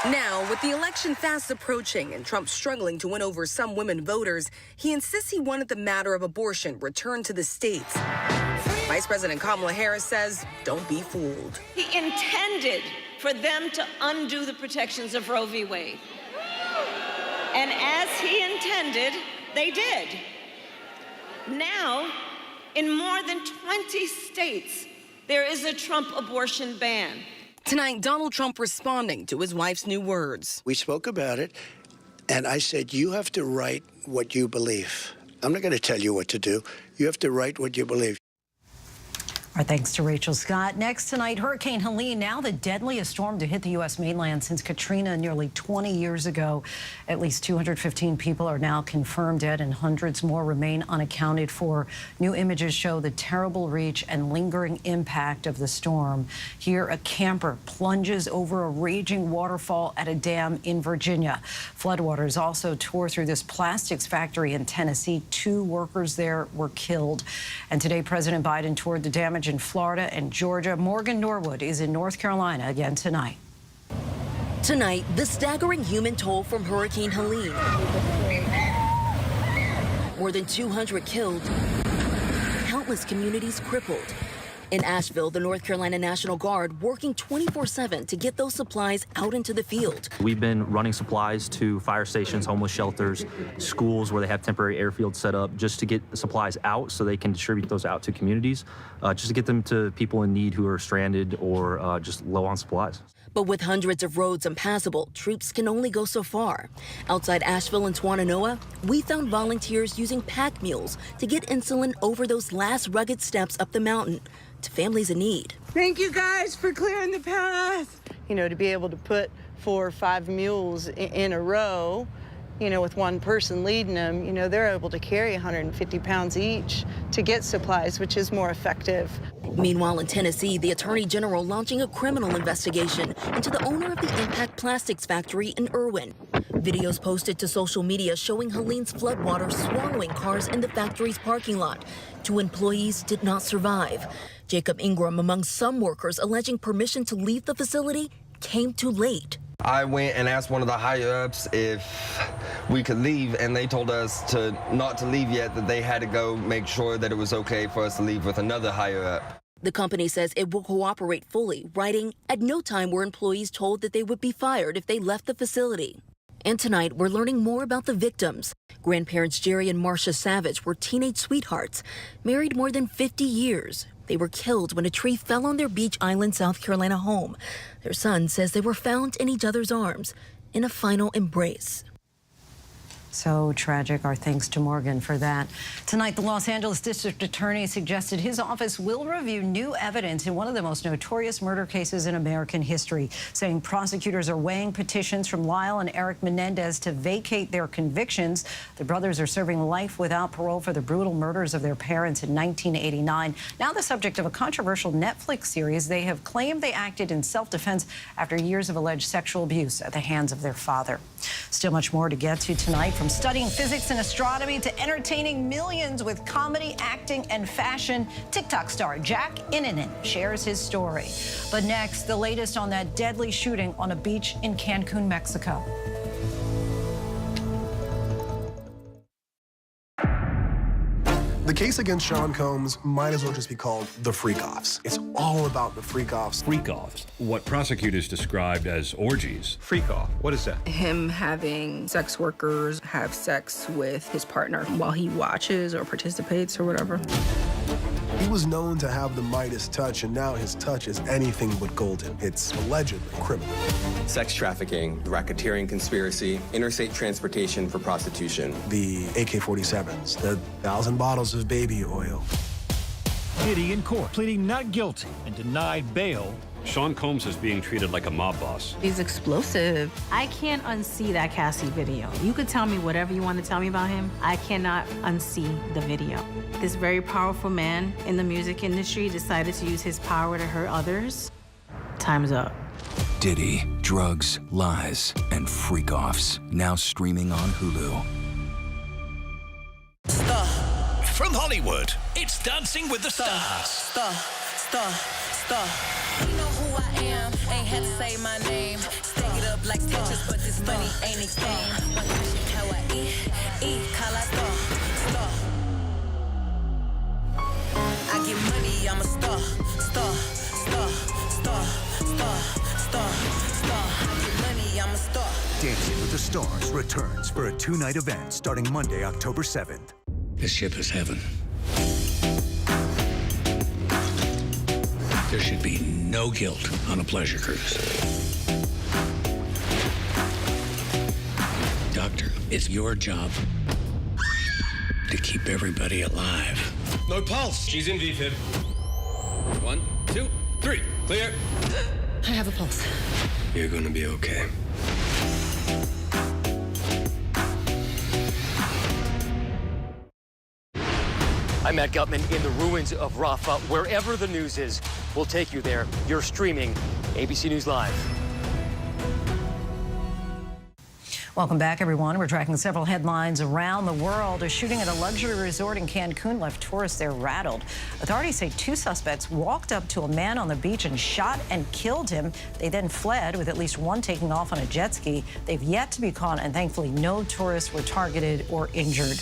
[SPEAKER 12] Now, with the election fast approaching and Trump struggling to win over some women voters, he insists he wanted the matter of abortion returned to the states. Vice President Kamala Harris says, don't be fooled.
[SPEAKER 16] He intended for them to undo the protections of Roe v. Wade. And as he intended, they did. Now, In more than 20 states, there is a Trump abortion ban.
[SPEAKER 12] Tonight, Donald Trump responding to his wife's new words.
[SPEAKER 2] We spoke about it, and I said, you have to write what you believe. I'm not going to tell you what to do. You have to write what you believe.
[SPEAKER 1] Our thanks to Rachel Scott. Next tonight, Hurricane Helene, now the deadliest storm to hit the U.S. mainland since Katrina nearly 20 years ago. At least 215 people are now confirmed dead and hundreds more remain unaccounted for. New images show the terrible reach and lingering impact of the storm. Here, a camper plunges over a raging waterfall at a dam in Virginia. Floodwaters also tore through this plastics factory in Tennessee. 2 workers there were killed. And today, President Biden toured the damage in Florida and Georgia. Morgan Norwood is in North Carolina again tonight.
[SPEAKER 6] Tonight, the staggering human toll from Hurricane Helene. More than 200 killed, countless communities crippled. In Asheville, the North Carolina National Guard working 24/7 to get those supplies out into the field.
[SPEAKER 11] We've been running supplies to fire stations, homeless shelters, schools where they have temporary airfields set up just to get the supplies out so they can distribute those out to communities, just to get them to people in need who are stranded or just low on supplies.
[SPEAKER 6] But with hundreds of roads impassable, troops can only go so far. Outside Asheville and Swannanoa, we found volunteers using pack mules to get insulin over those last rugged steps up the mountain to families in need.
[SPEAKER 17] Thank you guys for clearing the path. You know, to be able to put 4 or 5 mules in a row, you know, with one person leading them, you know, they're able to carry 150 pounds each to get supplies, which is more effective.
[SPEAKER 6] Meanwhile, in Tennessee, the Attorney General launching a criminal investigation into the owner of the Impact Plastics factory in Irwin. Videos posted to social media showing Helene's floodwaters swallowing cars in the factory's parking lot. 2 employees did not survive. Jacob Ingram, among some workers alleging permission to leave the facility, came too late.
[SPEAKER 19] I went and asked one of the higher-ups if we could leave, and they told us not to leave yet, that they had to go make sure that it was okay for us to leave with another higher-up.
[SPEAKER 6] The company says it will cooperate fully, writing, "At no time were employees told that they would be fired if they left the facility." And tonight, we're learning more about the victims. Grandparents Jerry and Marcia Savage were teenage sweethearts, married more than 50 years. They were killed when a tree fell on their Beach Island, South Carolina home. Their son says they were found in each other's arms in a final embrace.
[SPEAKER 1] So tragic. Our thanks to Morgan for that. Tonight, the Los Angeles District Attorney suggested his office will review new evidence in one of the most notorious murder cases in American history, saying prosecutors are weighing petitions from Lyle and Eric Menendez to vacate their convictions. The brothers are serving life without parole for the brutal murders of their parents in 1989. Now the subject of a controversial Netflix series. They have claimed they acted in self-defense after years of alleged sexual abuse at the hands of their father. Still much more to get to tonight, from studying physics and astronomy to entertaining millions with comedy, acting, and fashion. TikTok star Jack Innanen shares his story. But next, the latest on that deadly shooting on a beach in Cancun, Mexico.
[SPEAKER 20] The case against Sean Combs might as well just be called the freak-offs. It's all about the freak-offs.
[SPEAKER 21] Freak-offs, what prosecutors described as orgies.
[SPEAKER 31] Freak-off, what is that?
[SPEAKER 22] Him having sex workers have sex with his partner while he watches or participates or whatever.
[SPEAKER 20] He was known to have the Midas touch, and now his touch is anything but golden. It's allegedly criminal.
[SPEAKER 23] Sex trafficking, racketeering conspiracy, interstate transportation for prostitution.
[SPEAKER 20] The AK-47s, the 1,000 bottles of baby oil.
[SPEAKER 24] Diddy in court, pleading not guilty and denied bail.
[SPEAKER 21] Sean Combs is being treated like a mob boss.
[SPEAKER 22] He's explosive.
[SPEAKER 28] I can't unsee that Cassie video. You could tell me whatever you want to tell me about him. I cannot unsee the video. This very powerful man in the music industry decided to use his power to hurt others. Time's up.
[SPEAKER 18] Diddy, drugs, lies, and freak-offs. Now streaming on Hulu.
[SPEAKER 29] From Hollywood, it's Dancing with the Stars.
[SPEAKER 30] You know who I am, ain't had to say my name. Stick it up like Tetris, but this money ain't a game. One question, how I eat, call I star. I get money, I'm a star. I get money, I'm a star.
[SPEAKER 33] Dancing with the Stars returns for a 2-night event starting Monday, October 7th.
[SPEAKER 29] This ship is heaven.
[SPEAKER 3] There should be no guilt on a pleasure cruise. Doctor, it's your job to keep everybody alive.
[SPEAKER 4] No pulse. She's in VFib. 1, 2, 3. Clear.
[SPEAKER 5] I have a pulse.
[SPEAKER 3] You're gonna be okay.
[SPEAKER 7] I'm Matt Gutman in the ruins of Rafah. Wherever the news is, we'll take you there. You're streaming ABC News Live.
[SPEAKER 1] Welcome back, everyone. We're tracking several headlines around the world. A shooting at a luxury resort in Cancun left tourists there rattled. Authorities say 2 suspects walked up to a man on the beach and shot and killed him. They then fled, with at least one taking off on a jet ski. They've yet to be caught, and thankfully no tourists were targeted or injured.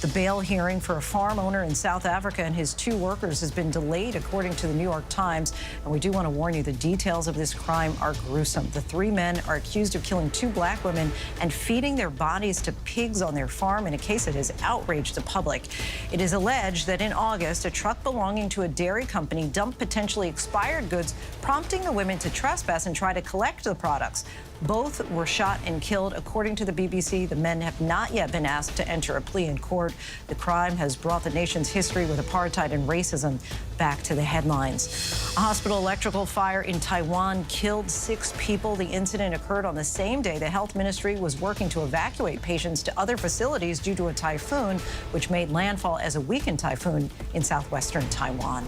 [SPEAKER 1] The bail hearing for a farm owner in South Africa and his 2 workers has been delayed, according to the New York Times. And we do want to warn you, the details of this crime are gruesome. The 3 men are accused of killing 2 black women and feeding their bodies to pigs on their farm in a case that has outraged the public. It is alleged that in August, a truck belonging to a dairy company dumped potentially expired goods, prompting the women to trespass and try to collect the products. Both were shot and killed. According to the BBC, the men have not yet been asked to enter a plea in court. The crime has brought the nation's history with apartheid and racism back to the headlines. A hospital electrical fire in Taiwan killed 6 people. The incident occurred on the same day the health ministry was working to evacuate patients to other facilities due to a typhoon, which made landfall as a weakened typhoon in southwestern Taiwan.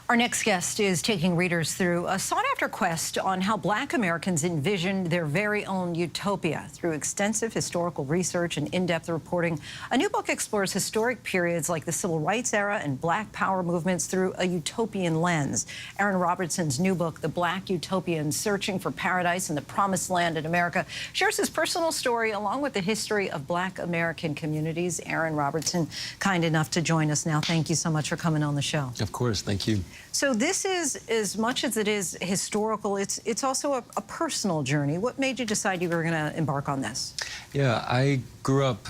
[SPEAKER 1] Our next guest is taking readers through a sought-after quest on how Black Americans envisioned their very own utopia. Through extensive historical research and in-depth reporting, a new book explores historic periods like the Civil Rights era and Black Power movements through a utopian lens. Aaron Robertson's new book, The Black Utopian: Searching for Paradise in the Promised Land in America, shares his personal story along with the history of Black American communities. Aaron Robertson, kind enough to join us now. Thank you so much for coming on the show.
[SPEAKER 8] Of course, thank you.
[SPEAKER 1] So this is, as much as it is historical, it's also a personal journey. What made you decide you were going to embark on this?
[SPEAKER 8] Yeah, I grew up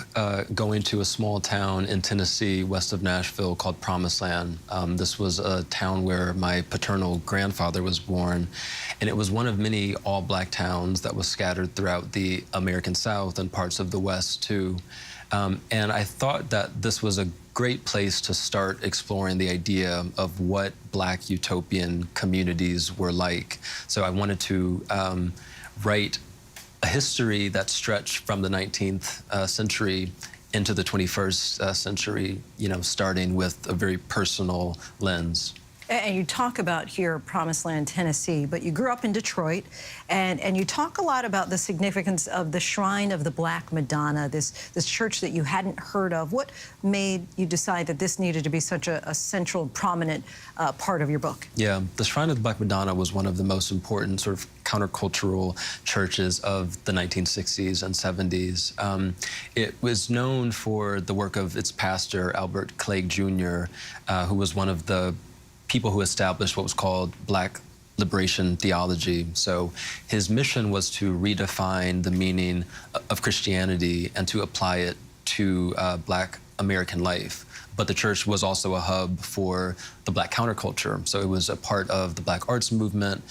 [SPEAKER 8] going to a small town in Tennessee, west of Nashville, called Promised Land. This was a town where my paternal grandfather was born, and it was one of many all-Black towns that was scattered throughout the American South and parts of the West, too. And I thought that this was a great place to start exploring the idea of what Black utopian communities were like. So I wanted to write a history that stretched from the 19th century into the 21st century, you know, starting with a very personal lens.
[SPEAKER 1] And you talk about here Promised Land, Tennessee, but you grew up in Detroit, and you talk a lot about the significance of the Shrine of the Black Madonna, this church that you hadn't heard of. What made you decide that this needed to be such a central, prominent part of your book?
[SPEAKER 8] Yeah, the Shrine of the Black Madonna was one of the most important sort of countercultural churches of the 1960s and 70s. It was known for the work of its pastor, Albert Clegg Jr., who was one of the people who established what was called Black liberation theology. So his mission was to redefine the meaning of Christianity and to apply it to Black American life. But the church was also a hub for the Black counterculture. So it was a part of the Black arts movement.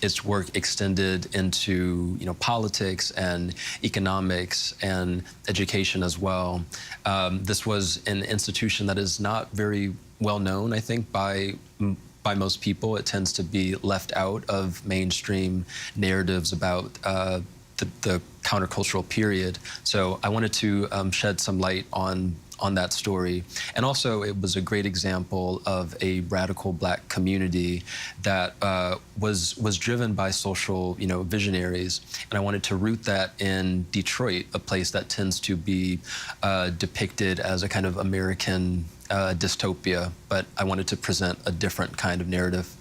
[SPEAKER 8] Its work extended into, you know, politics and economics and education as well. This was an institution that is not very well known, I think, by most people. It tends to be left out of mainstream narratives about the countercultural period. So I wanted to shed some light on that story. And also, it was a great example of a radical Black community that was driven by social, you know, visionaries. And I wanted to root that in Detroit, a place that tends to be depicted as a kind of American dystopia, but I wanted to present a different kind of narrative.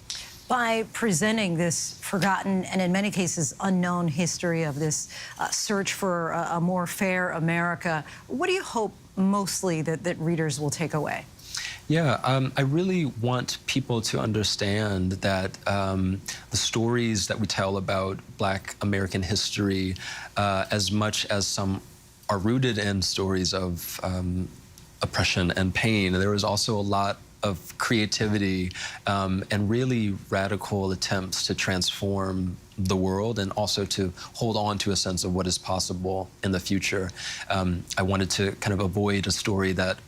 [SPEAKER 1] By presenting this forgotten and in many cases unknown history of this search for a more fair America, what do you hope mostly that readers will take away?
[SPEAKER 8] Yeah, I really want people to understand that the stories that we tell about Black American history, as much as some are rooted in stories of oppression and pain, there is also a lot creativity and really radical attempts to transform the world and also to hold on to a sense of what is possible in the future. I wanted to kind of avoid a story that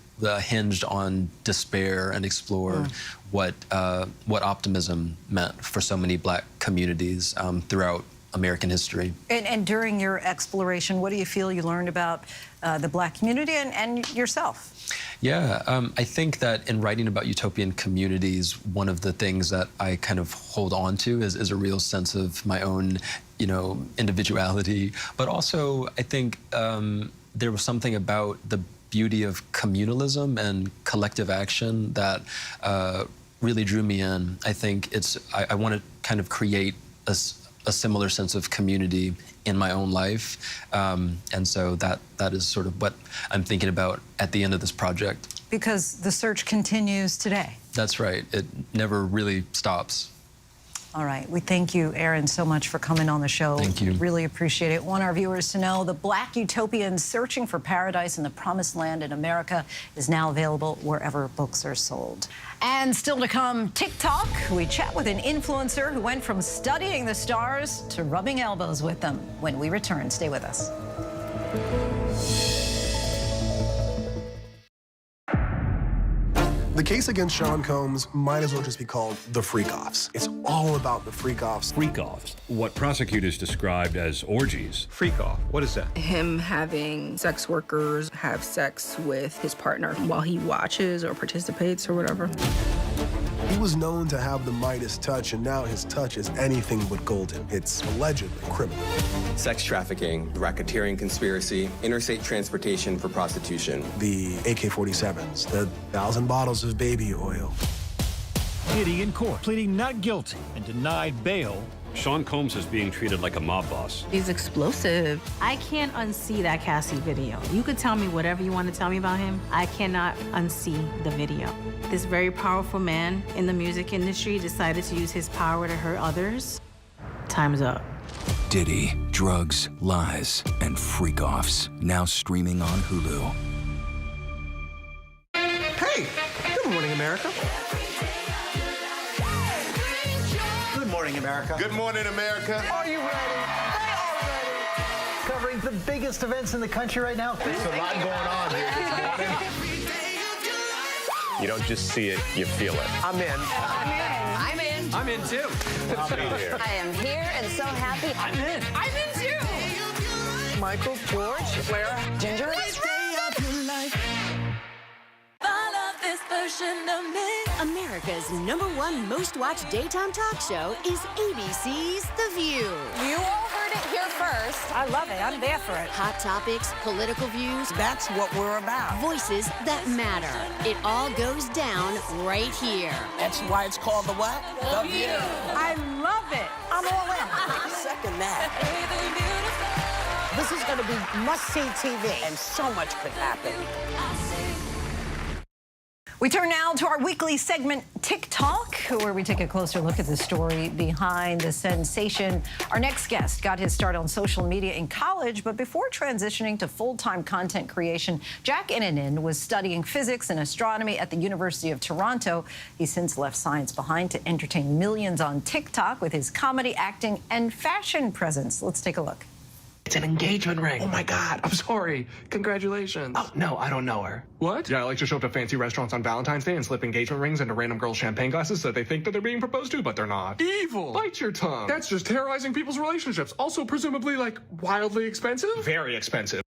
[SPEAKER 8] hinged on despair and explore what optimism meant for so many Black communities throughout American history.
[SPEAKER 1] And during your exploration, what do you feel you learned about the Black community and yourself?
[SPEAKER 8] Yeah, I think that in writing about utopian communities, one of the things that I kind of hold on to is a real sense of my own, individuality. But also, I think there was something about the beauty of communalism and collective action that really drew me in. I think I want to kind of create a similar sense of community in my own life. And so that is sort of what I'm thinking about at the end of this project.
[SPEAKER 1] Because the search continues today.
[SPEAKER 8] That's right. It never really stops.
[SPEAKER 1] All right. We thank you, Aaron, so much for coming on the show.
[SPEAKER 8] Thank you.
[SPEAKER 1] Really appreciate it. Want our viewers to know the Black Utopians Searching for Paradise in the Promised Land in America is now available wherever books are sold. And still to come, TikTok. We chat with an influencer who went from studying the stars to rubbing elbows with them. When we return, stay with us.
[SPEAKER 20] The case against Sean Combs might as well just be called the freak-offs. It's all about the freak-offs.
[SPEAKER 21] Freak-offs, what prosecutors described as orgies.
[SPEAKER 4] Freak-off, what is that?
[SPEAKER 22] Him having sex workers have sex with his partner while he watches or participates or whatever.
[SPEAKER 20] He was known to have the Midas touch, and now his touch is anything but golden. It's allegedly criminal.
[SPEAKER 23] Sex trafficking, racketeering conspiracy, interstate transportation for prostitution.
[SPEAKER 20] The AK-47s, the 1,000 bottles of baby oil.
[SPEAKER 24] Diddy in court, pleading not guilty and denied bail.
[SPEAKER 21] Sean Combs is being treated like a mob boss.
[SPEAKER 22] He's explosive.
[SPEAKER 28] I can't unsee that Cassie video. You could tell me whatever you want to tell me about him. I cannot unsee the video. This very powerful man in the music industry decided to use his power to hurt others. Time's up.
[SPEAKER 18] Diddy, drugs, lies, and freak-offs. Now streaming on Hulu.
[SPEAKER 2] Hey, good morning, America. Good morning, America.
[SPEAKER 9] Good morning, America.
[SPEAKER 2] Are you ready? They are ready. Covering the biggest events in the country right now.
[SPEAKER 9] There's a lot going on here this morning.
[SPEAKER 4] You don't just see it, you feel it.
[SPEAKER 2] I'm in.
[SPEAKER 10] I'm in.
[SPEAKER 4] I'm in too.
[SPEAKER 9] I'll be here.
[SPEAKER 10] I am here and so happy.
[SPEAKER 4] I'm in.
[SPEAKER 10] I'm in too.
[SPEAKER 2] Michael, George, Clara, Ginger.
[SPEAKER 30] This version of me.
[SPEAKER 11] America's #1 most watched daytime talk show is ABC's The View.
[SPEAKER 10] You all heard it here first. I love it. I'm there for it.
[SPEAKER 11] Hot topics, political views.
[SPEAKER 10] That's what we're about.
[SPEAKER 11] Voices that matter. It all goes down right here.
[SPEAKER 10] That's why it's called the what? The View. I love it. I'm all in. Second that. This is going to be must-see TV, and so much could happen.
[SPEAKER 1] We turn now to our weekly segment, TikTok, where we take a closer look at the story behind the sensation. Our next guest got his start on social media in college, but before transitioning to full-time content creation, Jack Innanen was studying physics and astronomy at the University of Toronto. He's since left science behind to entertain millions on TikTok with his comedy, acting, and fashion presence. Let's take a look.
[SPEAKER 12] It's an engagement ring. Oh my God, I'm sorry. Congratulations. Oh, no, I don't know her.
[SPEAKER 13] What? Yeah, I like to show up to fancy restaurants on Valentine's Day and slip engagement rings into random girls' champagne glasses so that they think that they're being proposed to, but they're not. Evil! Bite your tongue. That's just terrorizing people's relationships. Also, presumably, wildly expensive? Very expensive.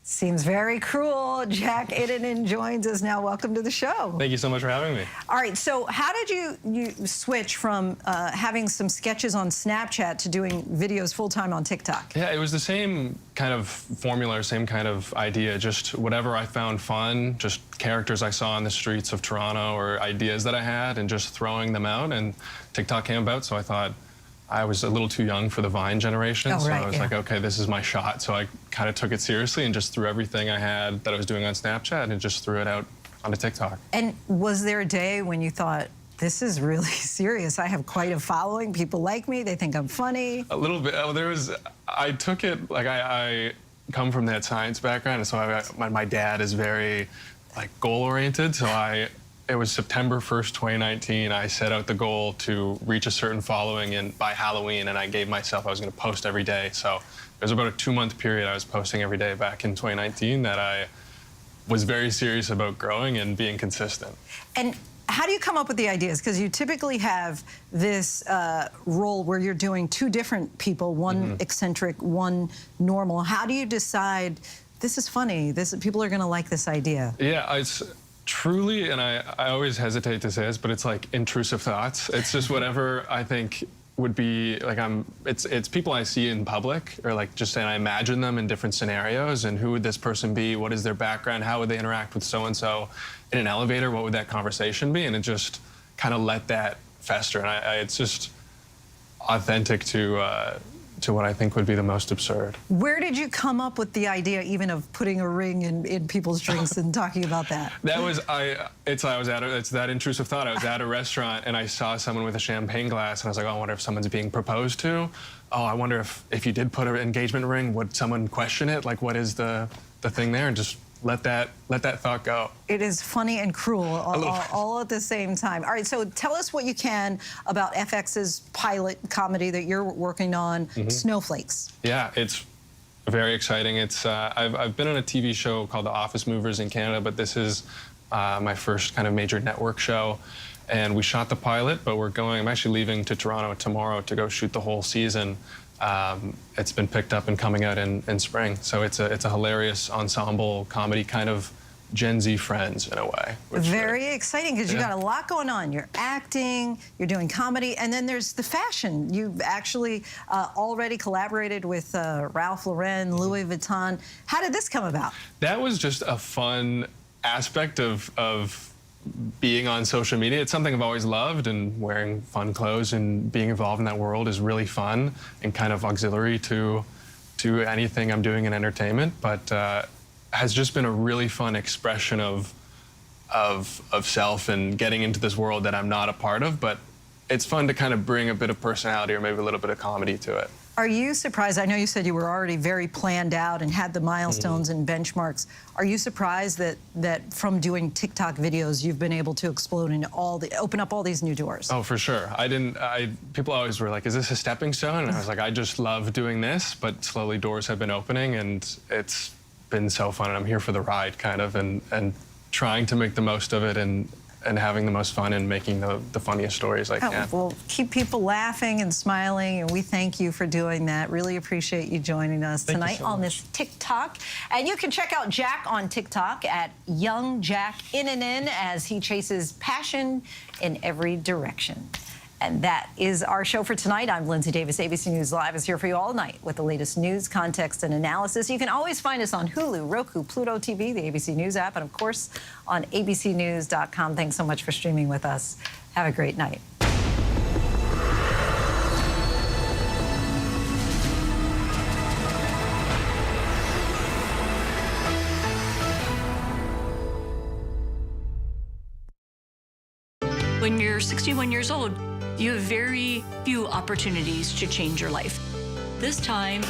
[SPEAKER 1] Seems very cruel. Jack Innanen joins us now. Welcome to the show.
[SPEAKER 14] Thank you so much for having me.
[SPEAKER 1] All right, so how did you switch from having some sketches on Snapchat to doing videos full-time on TikTok?
[SPEAKER 14] Yeah, it was the same kind of formula, same kind of idea, just whatever I found fun, just characters I saw on the streets of Toronto or ideas that I had and just throwing them out, and TikTok came about, so I thought, I was a little too young for the Vine generation, so I was like, okay, this is my shot. So I kind of took it seriously and just threw everything I had that I was doing on Snapchat and just threw it out onto TikTok.
[SPEAKER 1] And was there a day when you thought, this is really serious? I have quite a following. People like me. They think I'm funny.
[SPEAKER 14] A little bit. I took it, like I come from that science background, and so my dad is very goal-oriented, so I it was September 1st, 2019, I set out the goal to reach a certain following by Halloween, and I gave myself I was going to post every day. So it was about a 2-month period I was posting every day back in 2019 that I was very serious about growing and being consistent.
[SPEAKER 1] And how do you come up with the ideas? Because you typically have this role where you're doing two different people, one eccentric, one normal. How do you decide this is funny, people are going to like this idea?
[SPEAKER 14] Yeah, it's truly, and I always hesitate to say this, but it's like intrusive thoughts. It's just whatever I think would be like it's people I see in public, or like just saying I imagine them in different scenarios, and who would this person be? What is their background? How would they interact with so and so in an elevator? What would that conversation be? And it just kind of let that fester, and it's just authentic to what I think would be the most absurd.
[SPEAKER 1] Where did you come up with the idea even of putting a ring in people's drinks and talking about that?
[SPEAKER 14] That was it's that intrusive thought. I was at a restaurant and I saw someone with a champagne glass, and I was like, oh, I wonder if someone's being proposed to. Oh, I wonder if you did put an engagement ring, would someone question it? Like, what is the thing there? And just let that thought go.
[SPEAKER 1] It is funny and cruel all at the same time. All right, so tell us what you can about FX's pilot comedy that you're working on, Snowflakes.
[SPEAKER 14] Yeah, it's very exciting. It's I've been on a TV show called The Office Movers in Canada, but this is my first kind of major network show. And we shot the pilot, but I'm actually leaving to Toronto tomorrow to go shoot the whole season. It's been picked up and coming out in spring. So it's a hilarious ensemble comedy, kind of Gen Z Friends in a way.
[SPEAKER 1] Very exciting, because you got a lot going on. You're acting, you're doing comedy, and then there's the fashion. You've actually already collaborated with Ralph Lauren, Louis Vuitton. How did this come about?
[SPEAKER 14] That was just a fun aspect of being on social media. It's something I've always loved, and wearing fun clothes and being involved in that world is really fun and kind of auxiliary to anything I'm doing in entertainment, but has just been a really fun expression of self and getting into this world that I'm not a part of, but it's fun to kind of bring a bit of personality or maybe a little bit of comedy to it.
[SPEAKER 1] Are you surprised? I know you said you were already very planned out and had the milestones and benchmarks. Are you surprised that from doing TikTok videos, you've been able to explode and open up all these new doors?
[SPEAKER 14] Oh, for sure. People always were like, is this a stepping stone? And I was like, I just love doing this, but slowly doors have been opening, and it's been so fun, and I'm here for the ride, kind of, and trying to make the most of it and having the most fun and making the funniest stories I can.
[SPEAKER 1] Well, keep people laughing and smiling, and we thank you for doing that. Really appreciate you joining us tonight on this TikTok. And you can check out Jack on TikTok at Young Jack INNN as he chases passion in every direction. And that is our show for tonight. I'm Linsey Davis. ABC News Live is here for you all night with the latest news, context, and analysis. You can always find us on Hulu, Roku, Pluto TV, the ABC News app, and, of course, on abcnews.com. Thanks so much for streaming with us. Have a great night.
[SPEAKER 5] When you're 61 years old, you have very few opportunities to change your life. This time,